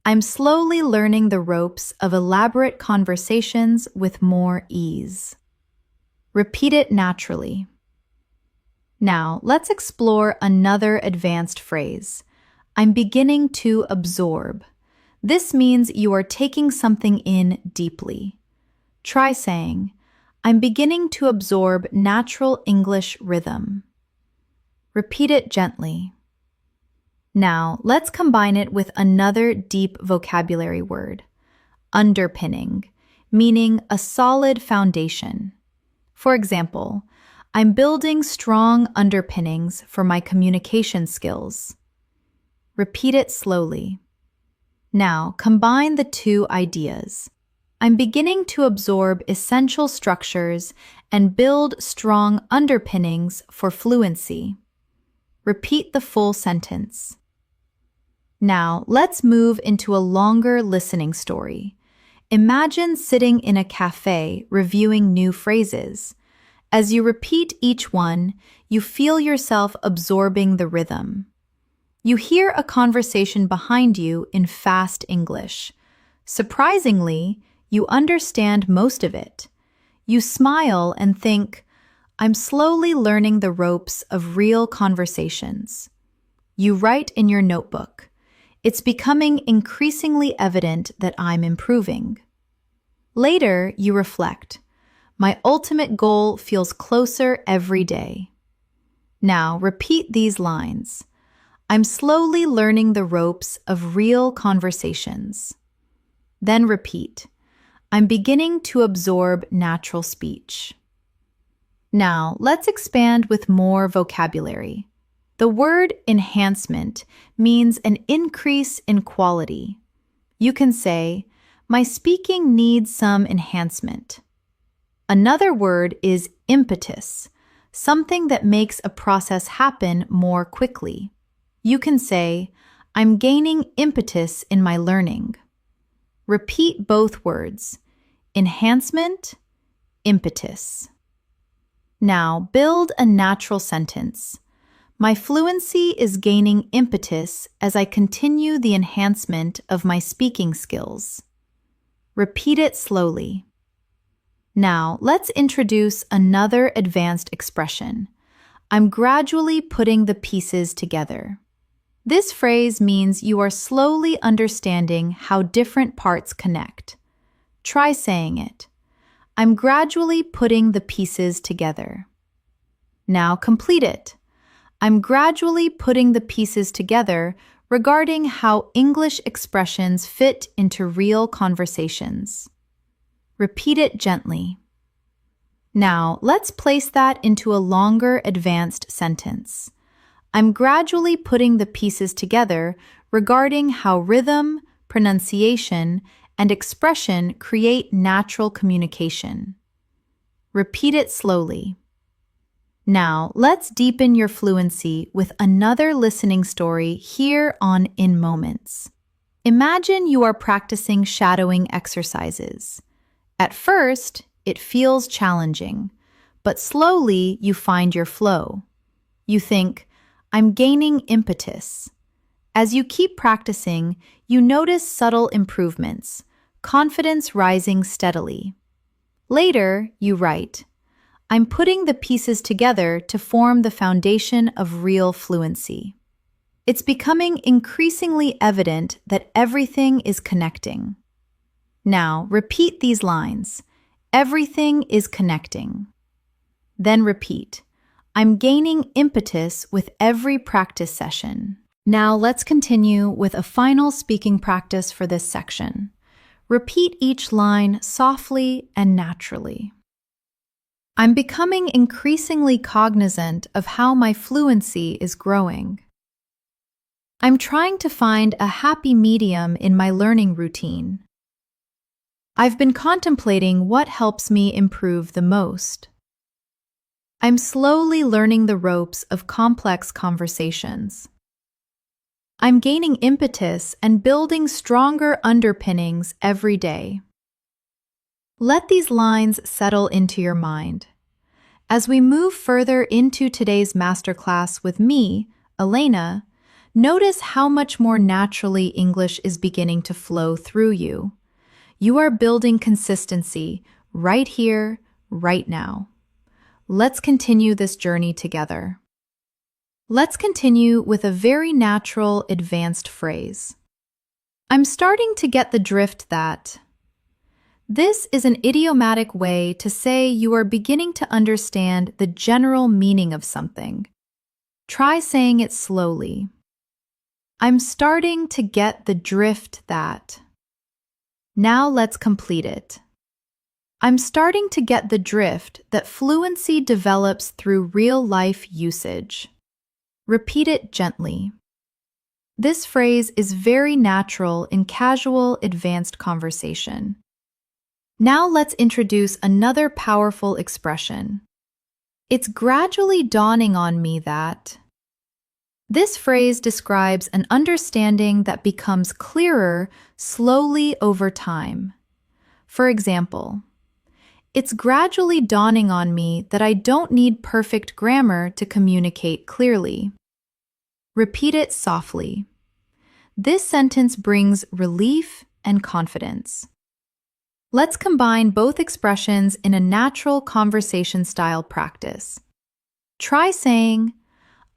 I'm slowly learning the ropes of elaborate conversations with more ease. Repeat it naturally. Now, let's explore another advanced phrase. I'm beginning to absorb. This means you are taking something in deeply. Try saying, I'm beginning to absorb natural English rhythm. Repeat it gently. Now, let's combine it with another deep vocabulary word, underpinning, meaning a solid foundation. For example, I'm building strong underpinnings for my communication skills. Repeat it slowly. Now, combine the two ideas. I'm beginning to absorb essential structures and build strong underpinnings for fluency. Repeat the full sentence. Now, let's move into a longer listening story. Imagine sitting in a cafe reviewing new phrases. As you repeat each one, you feel yourself absorbing the rhythm. You hear a conversation behind you in fast English. Surprisingly, you understand most of it. You smile and think, I'm slowly learning the ropes of real conversations. You write in your notebook, it's becoming increasingly evident that I'm improving. Later, you reflect, my ultimate goal feels closer every day. Now, repeat these lines. I'm slowly learning the ropes of real conversations. Then repeat, I'm beginning to absorb natural speech. Now, let's expand with more vocabulary. The word enhancement means an increase in quality. You can say, my speaking needs some enhancement. Another word is impetus, something that makes a process happen more quickly. You can say, I'm gaining impetus in my learning. Repeat both words, enhancement, impetus. Now, build a natural sentence. My fluency is gaining impetus as I continue the enhancement of my speaking skills. Repeat it slowly. Now, let's introduce another advanced expression. I'm gradually putting the pieces together. This phrase means you are slowly understanding how different parts connect. Try saying it. I'm gradually putting the pieces together. Now complete it. I'm gradually putting the pieces together regarding how English expressions fit into real conversations. Repeat it gently. Now, let's place that into a longer advanced sentence. I'm gradually putting the pieces together regarding how rhythm, pronunciation, and expression create natural communication. Repeat it slowly. Now, let's deepen your fluency with another listening story here on In Moments. Imagine you are practicing shadowing exercises. At first, it feels challenging, but slowly you find your flow. You think, I'm gaining impetus. As you keep practicing, you notice subtle improvements, confidence rising steadily. Later, you write, I'm putting the pieces together to form the foundation of real fluency. It's becoming increasingly evident that everything is connecting. Now, repeat these lines. Everything is connecting. Then repeat. I'm gaining impetus with every practice session. Now let's continue with a final speaking practice for this section. Repeat each line softly and naturally. I'm becoming increasingly cognizant of how my fluency is growing. I'm trying to find a happy medium in my learning routine. I've been contemplating what helps me improve the most. I'm slowly learning the ropes of complex conversations. I'm gaining impetus and building stronger underpinnings every day. Let these lines settle into your mind. As we move further into today's masterclass with me, Elena, Notice how much more naturally English is beginning to flow through you. You are building consistency right here, right now. Let's continue this journey together. Let's continue with a very natural, advanced phrase. I'm starting to get the drift that. This is an idiomatic way to say you are beginning to understand the general meaning of something. Try saying it slowly. I'm starting to get the drift that. Now let's complete it. I'm starting to get the drift that fluency develops through real-life usage. Repeat it gently. This phrase is very natural in casual, advanced conversation. Now let's introduce another powerful expression. It's gradually dawning on me that. This phrase describes an understanding that becomes clearer slowly over time. For example, it's gradually dawning on me that I don't need perfect grammar to communicate clearly. Repeat it softly. This sentence brings relief and confidence. Let's combine both expressions in a natural conversation-style practice. Try saying,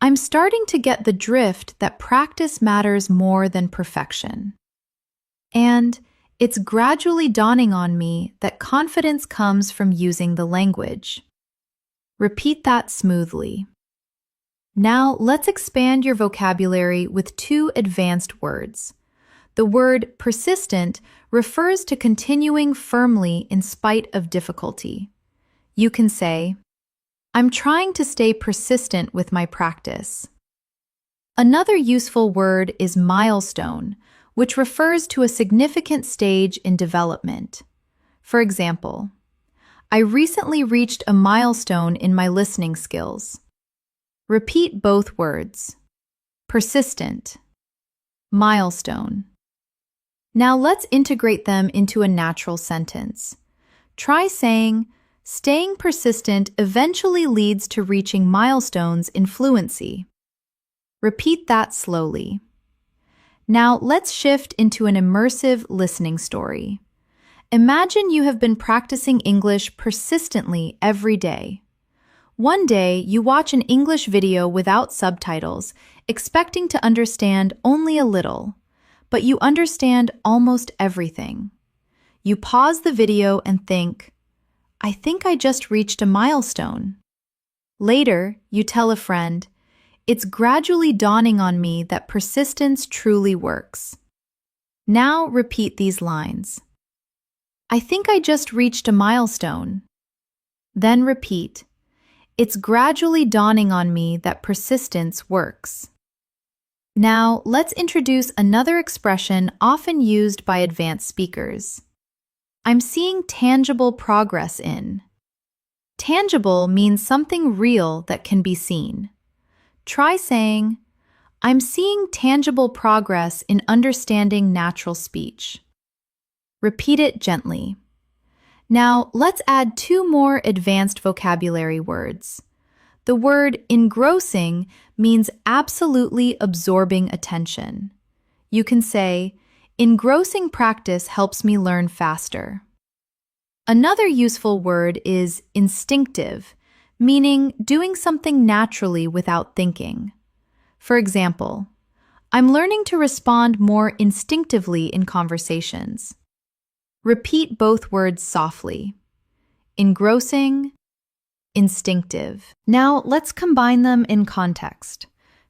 I'm starting to get the drift that practice matters more than perfection. And it's gradually dawning on me that confidence comes from using the language. Repeat that smoothly. Now let's expand your vocabulary with two advanced words. The word persistent refers to continuing firmly in spite of difficulty. You can say, I'm trying to stay persistent with my practice. Another useful word is milestone, which refers to a significant stage in development. For example, I recently reached a milestone in my listening skills. Repeat both words. Persistent. Milestone. Now let's integrate them into a natural sentence. Try saying, staying persistent eventually leads to reaching milestones in fluency. Repeat that slowly. Now let's shift into an immersive listening story. Imagine you have been practicing English persistently every day. One day, you watch an English video without subtitles, expecting to understand only a little. But you understand almost everything. You pause the video and think, I think I just reached a milestone. Later, you tell a friend, it's gradually dawning on me that persistence truly works. Now repeat these lines. I think I just reached a milestone. Then repeat, it's gradually dawning on me that persistence works. Now, let's introduce another expression often used by advanced speakers. I'm seeing tangible progress in. Tangible means something real that can be seen. Try saying, I'm seeing tangible progress in understanding natural speech. Repeat it gently. Now, let's add two more advanced vocabulary words. The word engrossing means absolutely absorbing attention. You can say, engrossing practice helps me learn faster. Another useful word is instinctive, meaning doing something naturally without thinking. For example, I'm learning to respond more instinctively in conversations. Repeat both words softly. Engrossing, instinctive. Now let's combine them in context.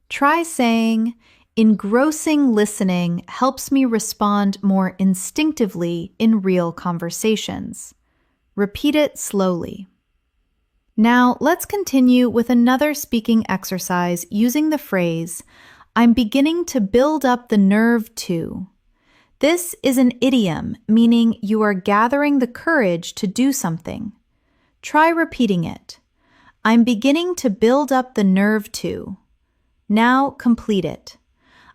Try saying, engrossing listening helps me respond more instinctively in real conversations. Repeat it slowly. Now let's continue with another speaking exercise using the phrase, I'm beginning to build up the nerve to. This is an idiom, meaning you are gathering the courage to do something. Try repeating it. I'm beginning to build up the nerve to. Now complete it.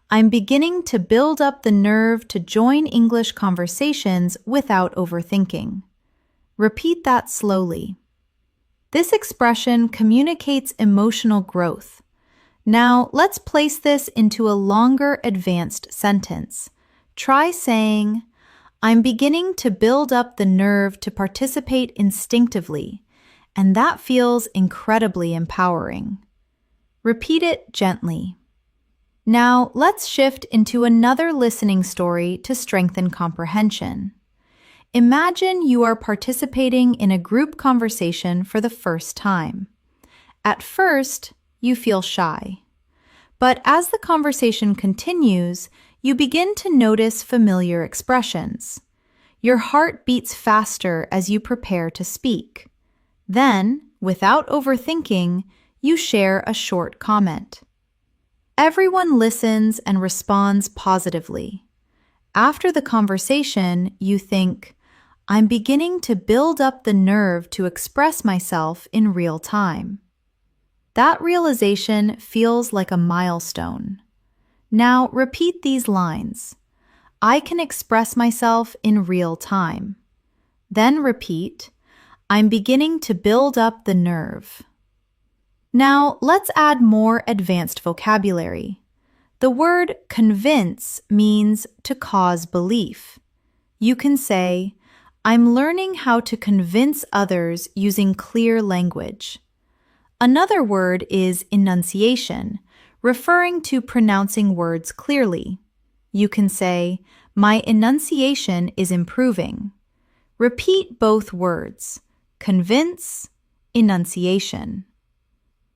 I'm beginning to build up the nerve to join English conversations without overthinking. Repeat that slowly. This expression communicates emotional growth. Now, let's place this into a longer advanced sentence. Try saying, I'm beginning to build up the nerve to participate instinctively, and that feels incredibly empowering. Repeat it gently. Now, let's shift into another listening story to strengthen comprehension. Imagine you are participating in a group conversation for the first time. At first, you feel shy. But as the conversation continues, you begin to notice familiar expressions. Your heart beats faster as you prepare to speak. Then, without overthinking, you share a short comment. Everyone listens and responds positively. After the conversation, you think, I'm beginning to build up the nerve to express myself in real time. That realization feels like a milestone. Now repeat these lines. I can express myself in real time. Then repeat, I'm beginning to build up the nerve. Now, let's add more advanced vocabulary. The word convince means to cause belief. You can say, I'm learning how to convince others using clear language. Another word is enunciation, referring to pronouncing words clearly. You can say, my enunciation is improving. Repeat both words, convince, enunciation.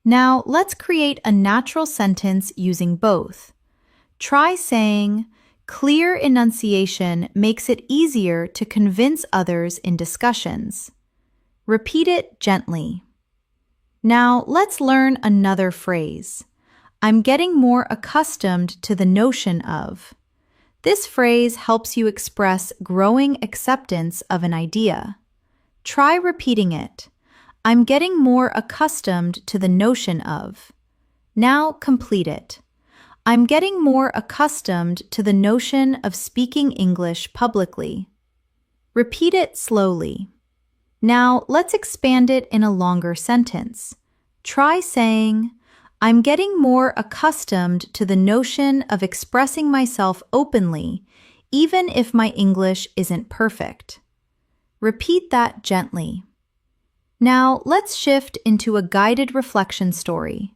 Now, let's create a natural sentence using both. Try saying, clear enunciation makes it easier to convince others in discussions. Repeat it gently. Now, let's learn another phrase. I'm getting more accustomed to the notion of. This phrase helps you express growing acceptance of an idea. Try repeating it. I'm getting more accustomed to the notion of. Now complete it. I'm getting more accustomed to the notion of speaking English publicly. Repeat it slowly. Now let's expand it in a longer sentence. Try saying, I'm getting more accustomed to the notion of expressing myself openly, even if my English isn't perfect. Repeat that gently. Now, let's shift into a guided reflection story.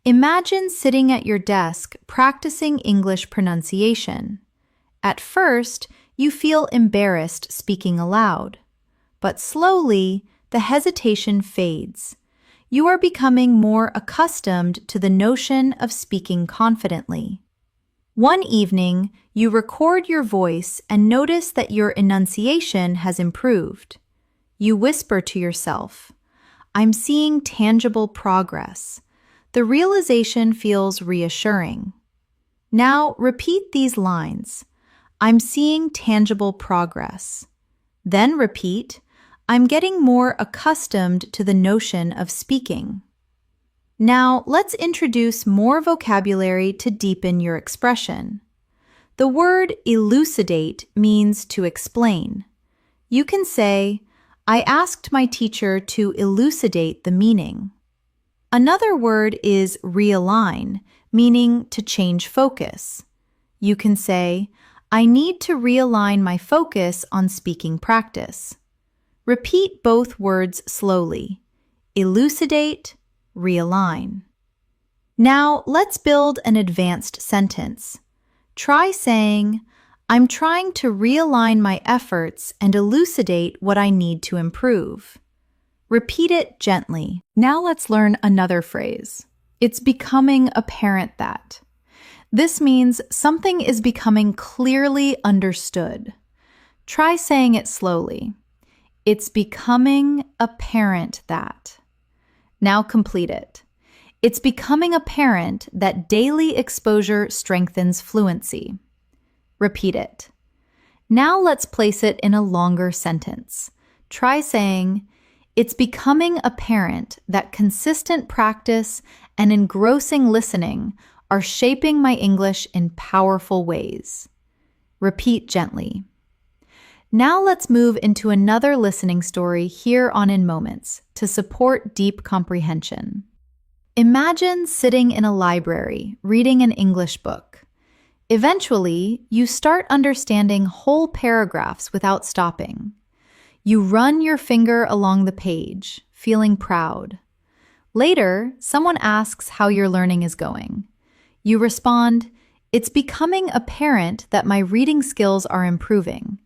Imagine sitting at your desk practicing English pronunciation. At first, you feel embarrassed speaking aloud, but slowly, the hesitation fades. You are becoming more accustomed to the notion of speaking confidently. One evening, you record your voice and notice that your enunciation has improved. You whisper to yourself, I'm seeing tangible progress. The realization feels reassuring. Now repeat these lines. I'm seeing tangible progress. Then repeat, I'm getting more accustomed to the notion of speaking. Now let's introduce more vocabulary to deepen your expression. The word elucidate means to explain. You can say, I asked my teacher to elucidate the meaning. Another word is realign, meaning to change focus. You can say, I need to realign my focus on speaking practice. Repeat both words slowly. Elucidate, realign. Now let's build an advanced sentence. Try saying, I'm trying to realign my efforts and elucidate what I need to improve. Repeat it gently. Now let's learn another phrase. It's becoming apparent that. This means something is becoming clearly understood. Try saying it slowly. It's becoming apparent that. Now complete it. It's becoming apparent that daily exposure strengthens fluency. Repeat it. Now let's place it in a longer sentence. Try saying, it's becoming apparent that consistent practice and engrossing listening are shaping my English in powerful ways. Repeat gently. Now let's move into another listening story here on In Moments to support deep comprehension. Imagine sitting in a library reading an English book. Eventually, you start understanding whole paragraphs without stopping. You run your finger along the page, feeling proud. Later, someone asks how your learning is going. You respond, "It's becoming apparent that my reading skills are improving.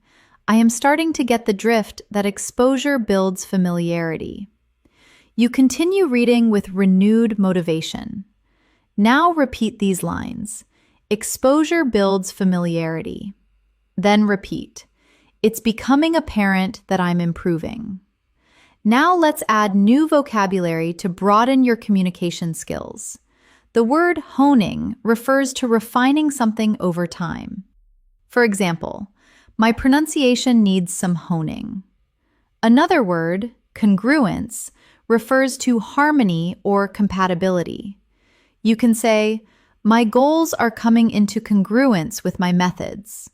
I am starting to get the drift that exposure builds familiarity." You continue reading with renewed motivation. Now repeat these lines. Exposure builds familiarity. Then repeat. It's becoming apparent that I'm improving. Now let's add new vocabulary to broaden your communication skills. The word honing refers to refining something over time. For example, my pronunciation needs some honing. Another word, congruence, refers to harmony or compatibility. You can say, "My goals are coming into congruence with my methods."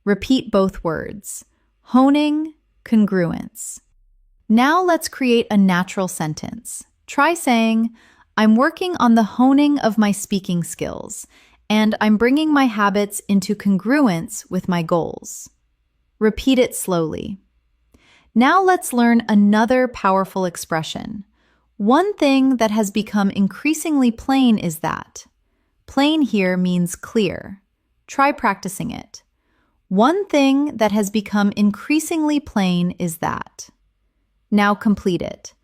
Repeat both words, honing, congruence. Now let's create a natural sentence. Try saying, "I'm working on the honing of my speaking skills, and I'm bringing my habits into congruence with my goals." Repeat it slowly. Now let's learn another powerful expression. One thing that has become increasingly plain is that. Plain here means clear. Try practicing it. One thing that has become increasingly plain is that. Now complete it.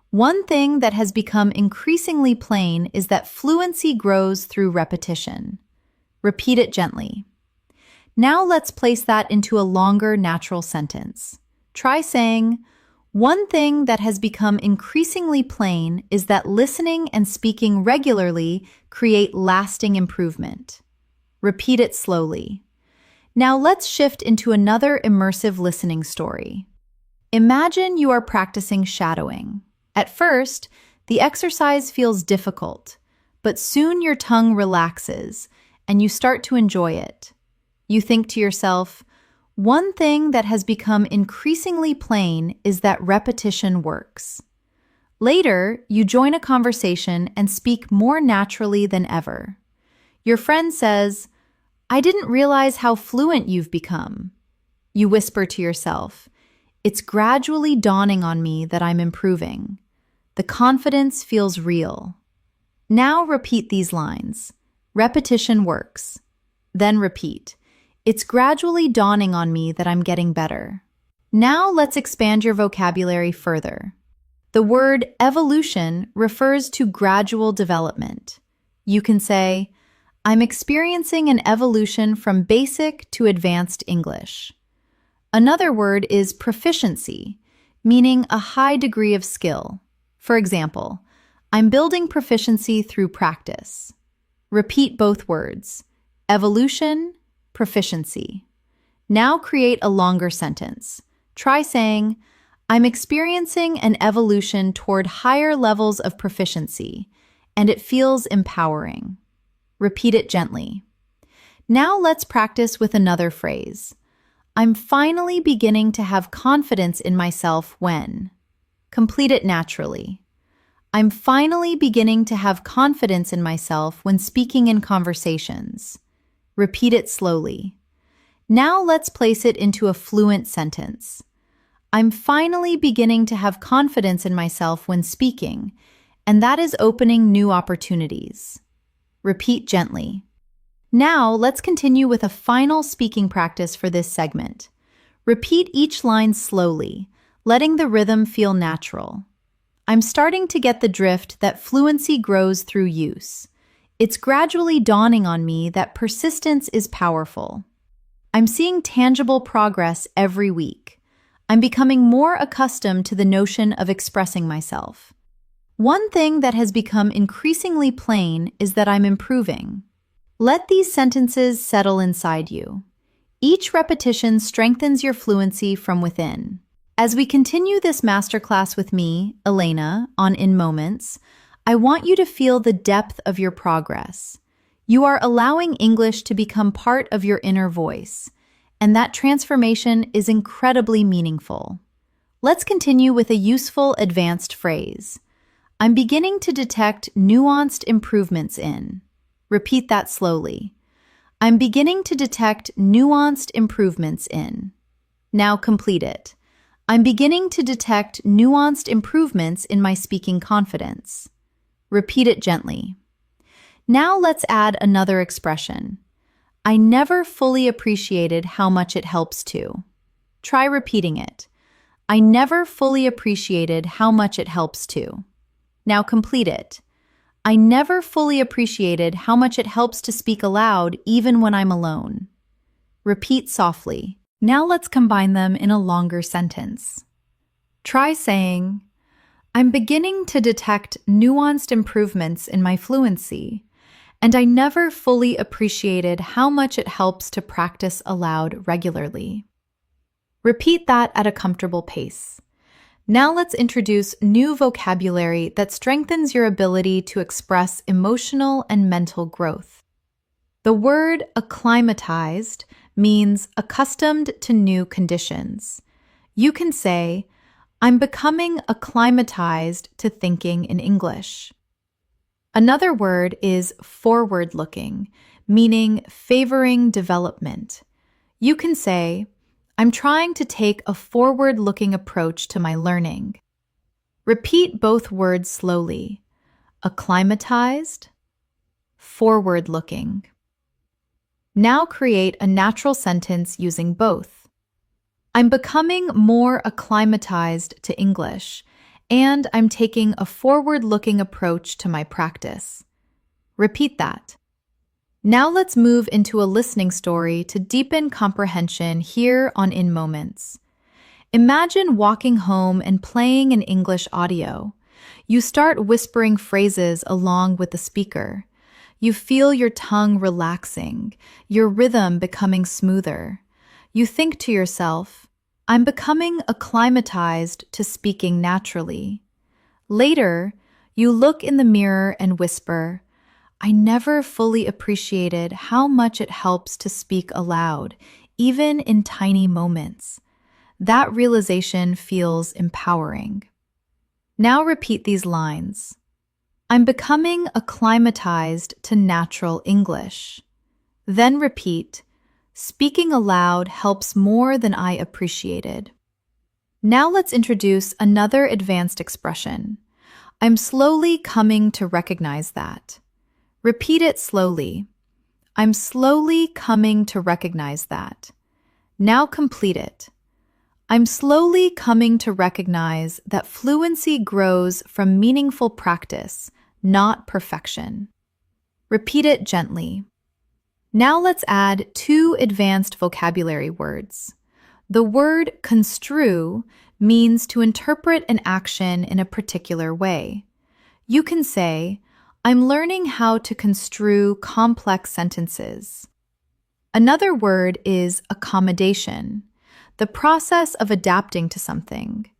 One thing that has become increasingly plain is that fluency grows through repetition. Repeat it gently. Now let's place that into a longer natural sentence. Try saying, "One thing that has become increasingly plain is that listening and speaking regularly create lasting improvement." Repeat it slowly. Now let's shift into another immersive listening story. Imagine you are practicing shadowing. At first, the exercise feels difficult, but soon your tongue relaxes and you start to enjoy it. You think to yourself, "One thing that has become increasingly plain is that repetition works." Later, you join a conversation and speak more naturally than ever. Your friend says, "I didn't realize how fluent you've become." You whisper to yourself, "It's gradually dawning on me that I'm improving." The confidence feels real. Now repeat these lines. Repetition works. Then repeat. "It's gradually dawning on me that I'm getting better." Now let's expand your vocabulary further. The word evolution refers to gradual development. You can say, "I'm experiencing an evolution from basic to advanced English." Another word is proficiency, meaning a high degree of skill. For example, "I'm building proficiency through practice." Repeat both words, evolution, proficiency. Now create a longer sentence. Try saying, "I'm experiencing an evolution toward higher levels of proficiency, and it feels empowering." Repeat it gently. Now let's practice with another phrase. "I'm finally beginning to have confidence in myself when." Complete it naturally. "I'm finally beginning to have confidence in myself when speaking in conversations." Repeat it slowly. Now let's place it into a fluent sentence. "I'm finally beginning to have confidence in myself when speaking, and that is opening new opportunities." Repeat gently. Now let's continue with a final speaking practice for this segment. Repeat each line slowly, letting the rhythm feel natural. "I'm starting to get the drift that fluency grows through use. It's gradually dawning on me that persistence is powerful. I'm seeing tangible progress every week. I'm becoming more accustomed to the notion of expressing myself. One thing that has become increasingly plain is that I'm improving." Let these sentences settle inside you. Each repetition strengthens your fluency from within. As we continue this masterclass with me, Elena, on In Moments, I want you to feel the depth of your progress. You are allowing English to become part of your inner voice, and that transformation is incredibly meaningful. Let's continue with a useful advanced phrase. I'm beginning to detect nuanced improvements in. Repeat that slowly. I'm beginning to detect nuanced improvements in. Now complete it. I'm beginning to detect nuanced improvements in my speaking confidence. Repeat it gently. Now let's add another expression. I never fully appreciated how much it helps to. Try repeating it. I never fully appreciated how much it helps to. Now complete it. I never fully appreciated how much it helps to speak aloud even when I'm alone. Repeat softly. Now let's combine them in a longer sentence. Try saying, I'm beginning to detect nuanced improvements in my fluency, and I never fully appreciated how much it helps to practice aloud regularly. Repeat that at a comfortable pace. Now let's introduce new vocabulary that strengthens your ability to express emotional and mental growth. The word acclimatized means accustomed to new conditions. You can say, I'm becoming acclimatized to thinking in English. Another word is forward-looking, meaning favoring development. You can say, I'm trying to take a forward-looking approach to my learning. Repeat both words slowly. Acclimatized, forward-looking. Now create a natural sentence using both. I'm becoming more acclimatized to English, and I'm taking a forward-looking approach to my practice. Repeat that. Now let's move into a listening story to deepen comprehension here on In Moments. Imagine walking home and playing an English audio. You start whispering phrases along with the speaker. You feel your tongue relaxing, your rhythm becoming smoother. You think to yourself, I'm becoming acclimatized to speaking naturally. Later, you look in the mirror and whisper, I never fully appreciated how much it helps to speak aloud, even in tiny moments. That realization feels empowering. Now repeat these lines. I'm becoming acclimatized to natural English. Then repeat, speaking aloud helps more than I appreciated. Now let's introduce another advanced expression. I'm slowly coming to recognize that. Repeat it slowly. I'm slowly coming to recognize that. Now complete it. I'm slowly coming to recognize that fluency grows from meaningful practice, not perfection. Repeat it gently. Now let's add two advanced vocabulary words. The word construe means to interpret an action in a particular way. You can say, I'm learning how to construe complex sentences. Another word is accommodation, the process of adapting to something.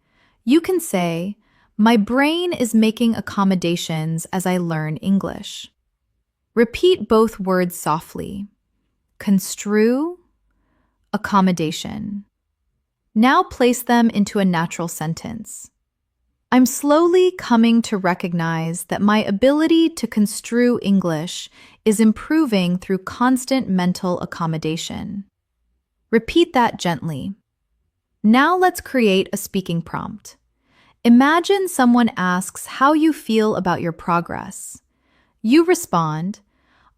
You can say, my brain is making accommodations as I learn English. Repeat both words softly. Construe, accommodation. Now place them into a natural sentence. I'm slowly coming to recognize that my ability to construe English is improving through constant mental accommodation. Repeat that gently. Now let's create a speaking prompt. Imagine someone asks how you feel about your progress. You respond,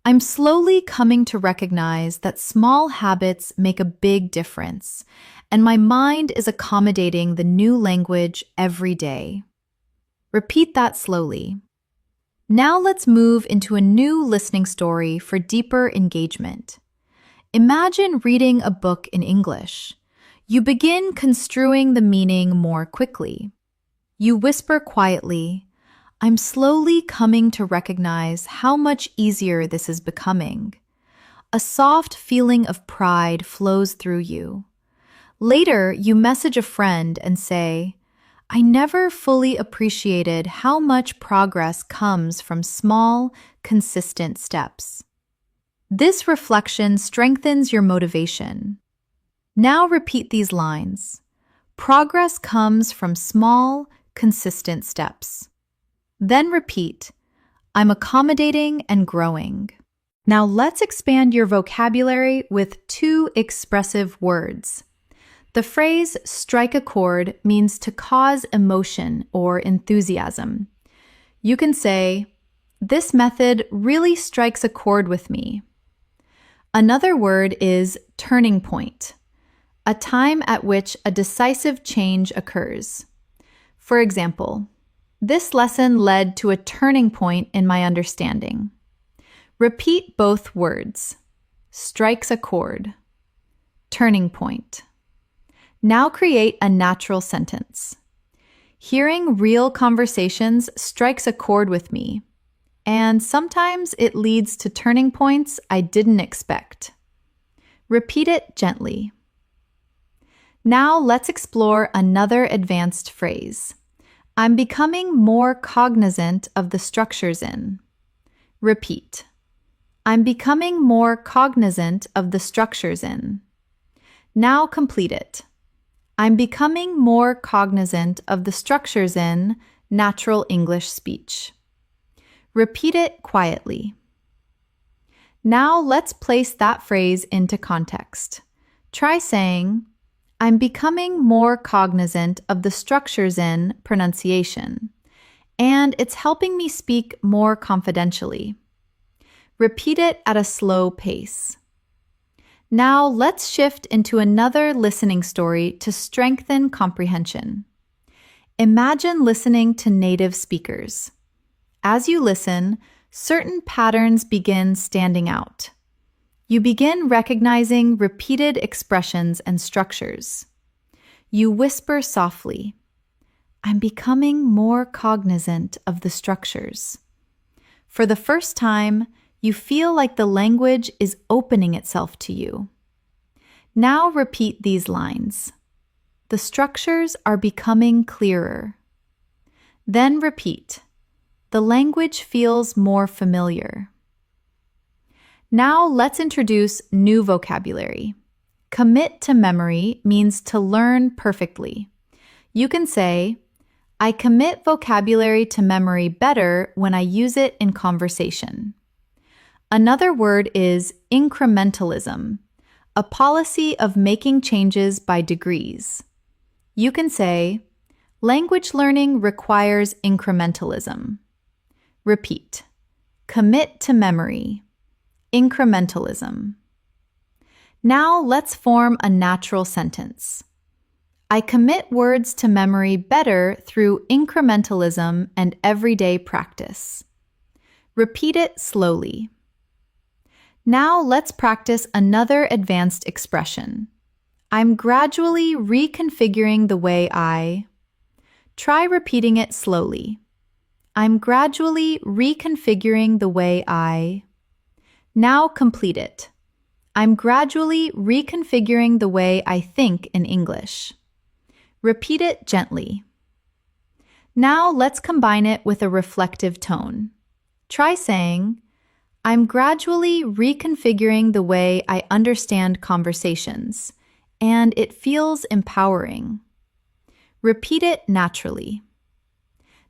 I'm slowly coming to recognize that small habits make a big difference, and my mind is accommodating the new language every day. Repeat that slowly. Now let's move into a new listening story for deeper engagement. Imagine reading a book in English. You begin construing the meaning more quickly. You whisper quietly, I'm slowly coming to recognize how much easier this is becoming. A soft feeling of pride flows through you. Later, you message a friend and say, I never fully appreciated how much progress comes from small, consistent steps. This reflection strengthens your motivation. Now repeat these lines. Progress comes from small, consistent steps. Then repeat, I'm accommodating and growing. Now let's expand your vocabulary with two expressive words. The phrase strike a chord means to cause emotion or enthusiasm. You can say, this method really strikes a chord with me. Another word is turning point, a time at which a decisive change occurs. For example, this lesson led to a turning point in my understanding. Repeat both words. Strikes a chord. Turning point. Now create a natural sentence. Hearing real conversations strikes a chord with me, and sometimes it leads to turning points I didn't expect. Repeat it gently. Now let's explore another advanced phrase. I'm becoming more cognizant of the structures in. Repeat. I'm becoming more cognizant of the structures in. Now complete it. I'm becoming more cognizant of the structures in natural English speech. Repeat it quietly. Now let's place that phrase into context. Try saying, I'm becoming more cognizant of the structures in pronunciation, and it's helping me speak more confidentially. Repeat it at a slow pace. Now let's shift into another listening story to strengthen comprehension. Imagine listening to native speakers. As you listen, certain patterns begin standing out. You begin recognizing repeated expressions and structures. You whisper softly, I'm becoming more cognizant of the structures. For the first time, you feel like the language is opening itself to you. Now repeat these lines. The structures are becoming clearer. Then repeat. The language feels more familiar. Now let's introduce new vocabulary. Commit to memory means to learn perfectly. You can say, I commit vocabulary to memory better when I use it in conversation. Another word is incrementalism, a policy of making changes by degrees. You can say, language learning requires incrementalism. Repeat. Commit to memory. Incrementalism. Now let's form a natural sentence. I commit words to memory better through incrementalism and everyday practice. Repeat it slowly. Now let's practice another advanced expression. I'm gradually reconfiguring the way I... Try repeating it slowly. I'm gradually reconfiguring the way I... Now complete it. I'm gradually reconfiguring the way I think in English. Repeat it gently. Now let's combine it with a reflective tone. Try saying, I'm gradually reconfiguring the way I understand conversations, and it feels empowering. Repeat it naturally.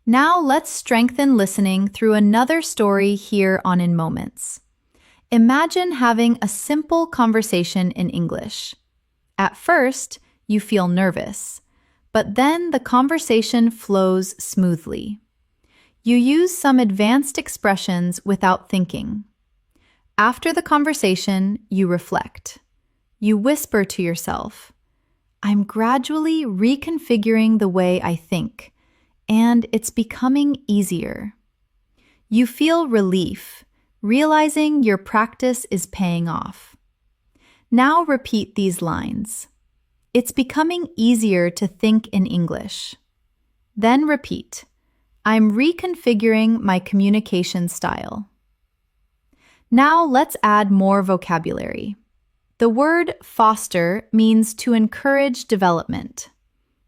Now let's strengthen listening through another story here on In Moments. Imagine having a simple conversation in English. At first, you feel nervous, but then the conversation flows smoothly. You use some advanced expressions without thinking. After the conversation, you reflect. You whisper to yourself, I'm gradually reconfiguring the way I think, and it's becoming easier. You feel relief, realizing your practice is paying off. Now repeat these lines. It's becoming easier to think in English. Then repeat. I'm reconfiguring my communication style. Now let's add more vocabulary. The word foster means to encourage development.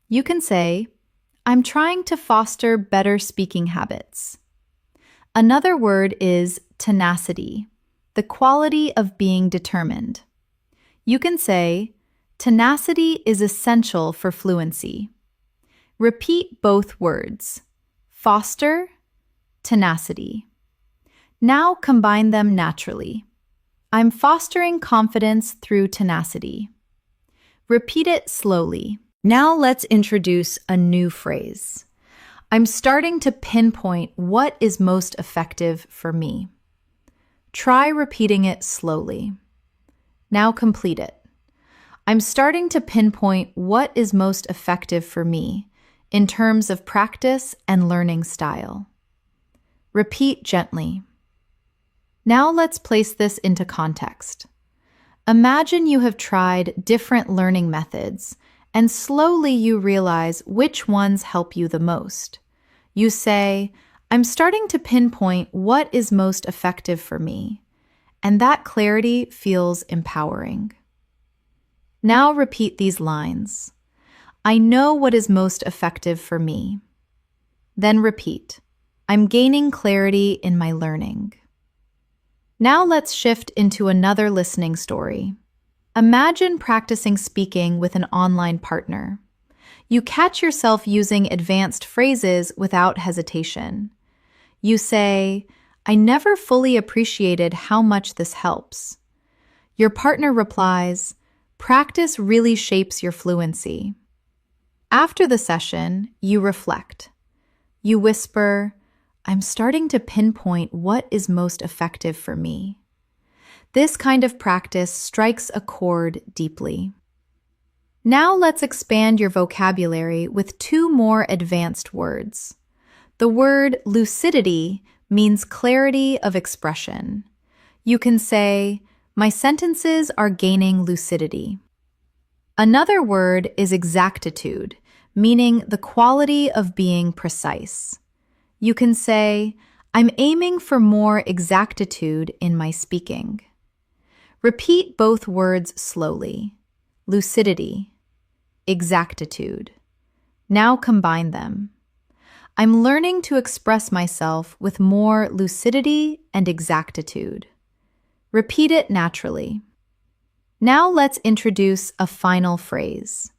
You can say, I'm trying to foster better speaking habits. Another word is tenacity, the quality of being determined. You can say, tenacity is essential for fluency. Repeat both words. Foster, tenacity. Now combine them naturally. I'm fostering confidence through tenacity. Repeat it slowly. Now let's introduce a new phrase. I'm starting to pinpoint what is most effective for me. Try repeating it slowly. Now complete it. I'm starting to pinpoint what is most effective for me in terms of practice and learning style. Repeat gently. Now let's place this into context. Imagine you have tried different learning methods, and slowly you realize which ones help you the most. You say, I'm starting to pinpoint what is most effective for me, and that clarity feels empowering. Now repeat these lines. I know what is most effective for me. Then repeat, I'm gaining clarity in my learning. Now let's shift into another listening story. Imagine practicing speaking with an online partner. You catch yourself using advanced phrases without hesitation. You say, I never fully appreciated how much this helps. Your partner replies, practice really shapes your fluency. After the session, you reflect. You whisper, I'm starting to pinpoint what is most effective for me. This kind of practice strikes a chord deeply. Now let's expand your vocabulary with two more advanced words. The word lucidity means clarity of expression. You can say, my sentences are gaining lucidity. Another word is exactitude, meaning the quality of being precise. You can say, I'm aiming for more exactitude in my speaking. Repeat both words slowly. Lucidity, exactitude. Now combine them. I'm learning to express myself with more lucidity and exactitude. Repeat it naturally. Now let's introduce a final phrase.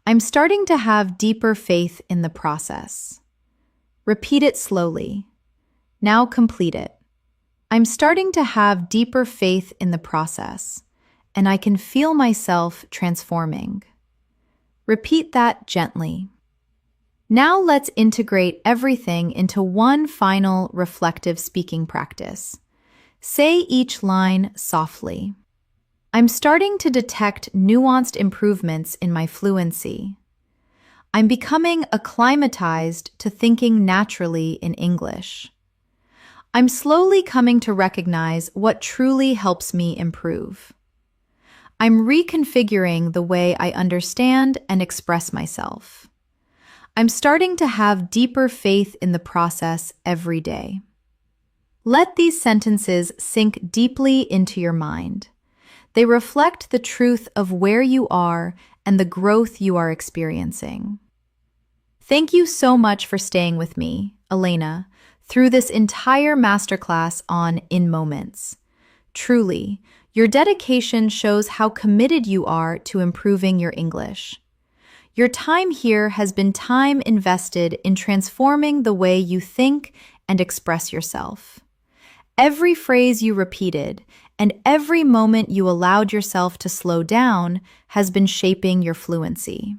I'm starting to have deeper faith in the process. Repeat it slowly. Now complete it. I'm starting to have deeper faith in the process, and I can feel myself transforming. Repeat that gently. Now let's integrate everything into one final reflective speaking practice. Say each line softly. I'm starting to detect nuanced improvements in my fluency. I'm becoming acclimatized to thinking naturally in English. I'm slowly coming to recognize what truly helps me improve. I'm reconfiguring the way I understand and express myself. I'm starting to have deeper faith in the process every day. Let these sentences sink deeply into your mind. They reflect the truth of where you are and the growth you are experiencing. Thank you so much for staying with me, Elena, through this entire masterclass on In Moments. Truly, your dedication shows how committed you are to improving your English. Your time here has been time invested in transforming the way you think and express yourself. Every phrase you repeated and every moment you allowed yourself to slow down has been shaping your fluency.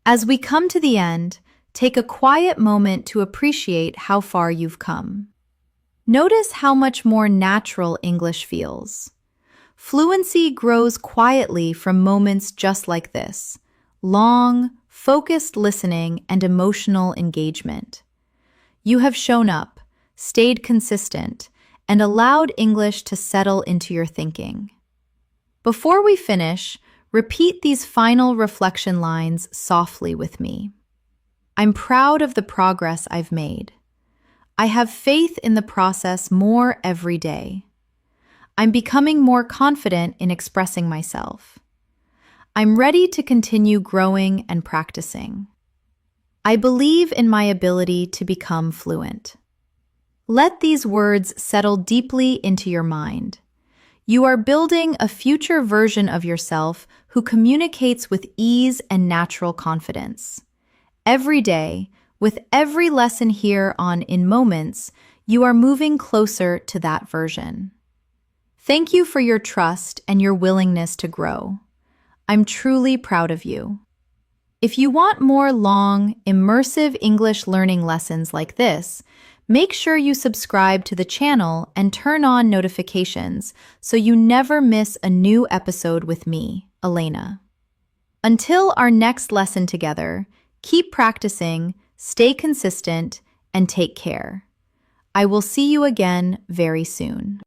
As we come to the end, take a quiet moment to appreciate how far you've come. Notice how much more natural English feels. Fluency grows quietly from moments just like this: long, focused listening and emotional engagement. You have shown up, stayed consistent, and allowed English to settle into your thinking. Before we finish, repeat these final reflection lines softly with me. I'm proud of the progress I've made. I have faith in the process more every day. I'm becoming more confident in expressing myself. I'm ready to continue growing and practicing. I believe in my ability to become fluent. Let these words settle deeply into your mind. You are building a future version of yourself who communicates with ease and natural confidence. Every day, With every lesson here on In Moments, you are moving closer to that version. Thank you for your trust and your willingness to grow. I'm truly proud of you. If you want more long, immersive English learning lessons like this, make sure you subscribe to the channel and turn on notifications so you never miss a new episode with me, Elena. Until our next lesson together, keep practicing, stay consistent, and take care. I will see you again very soon.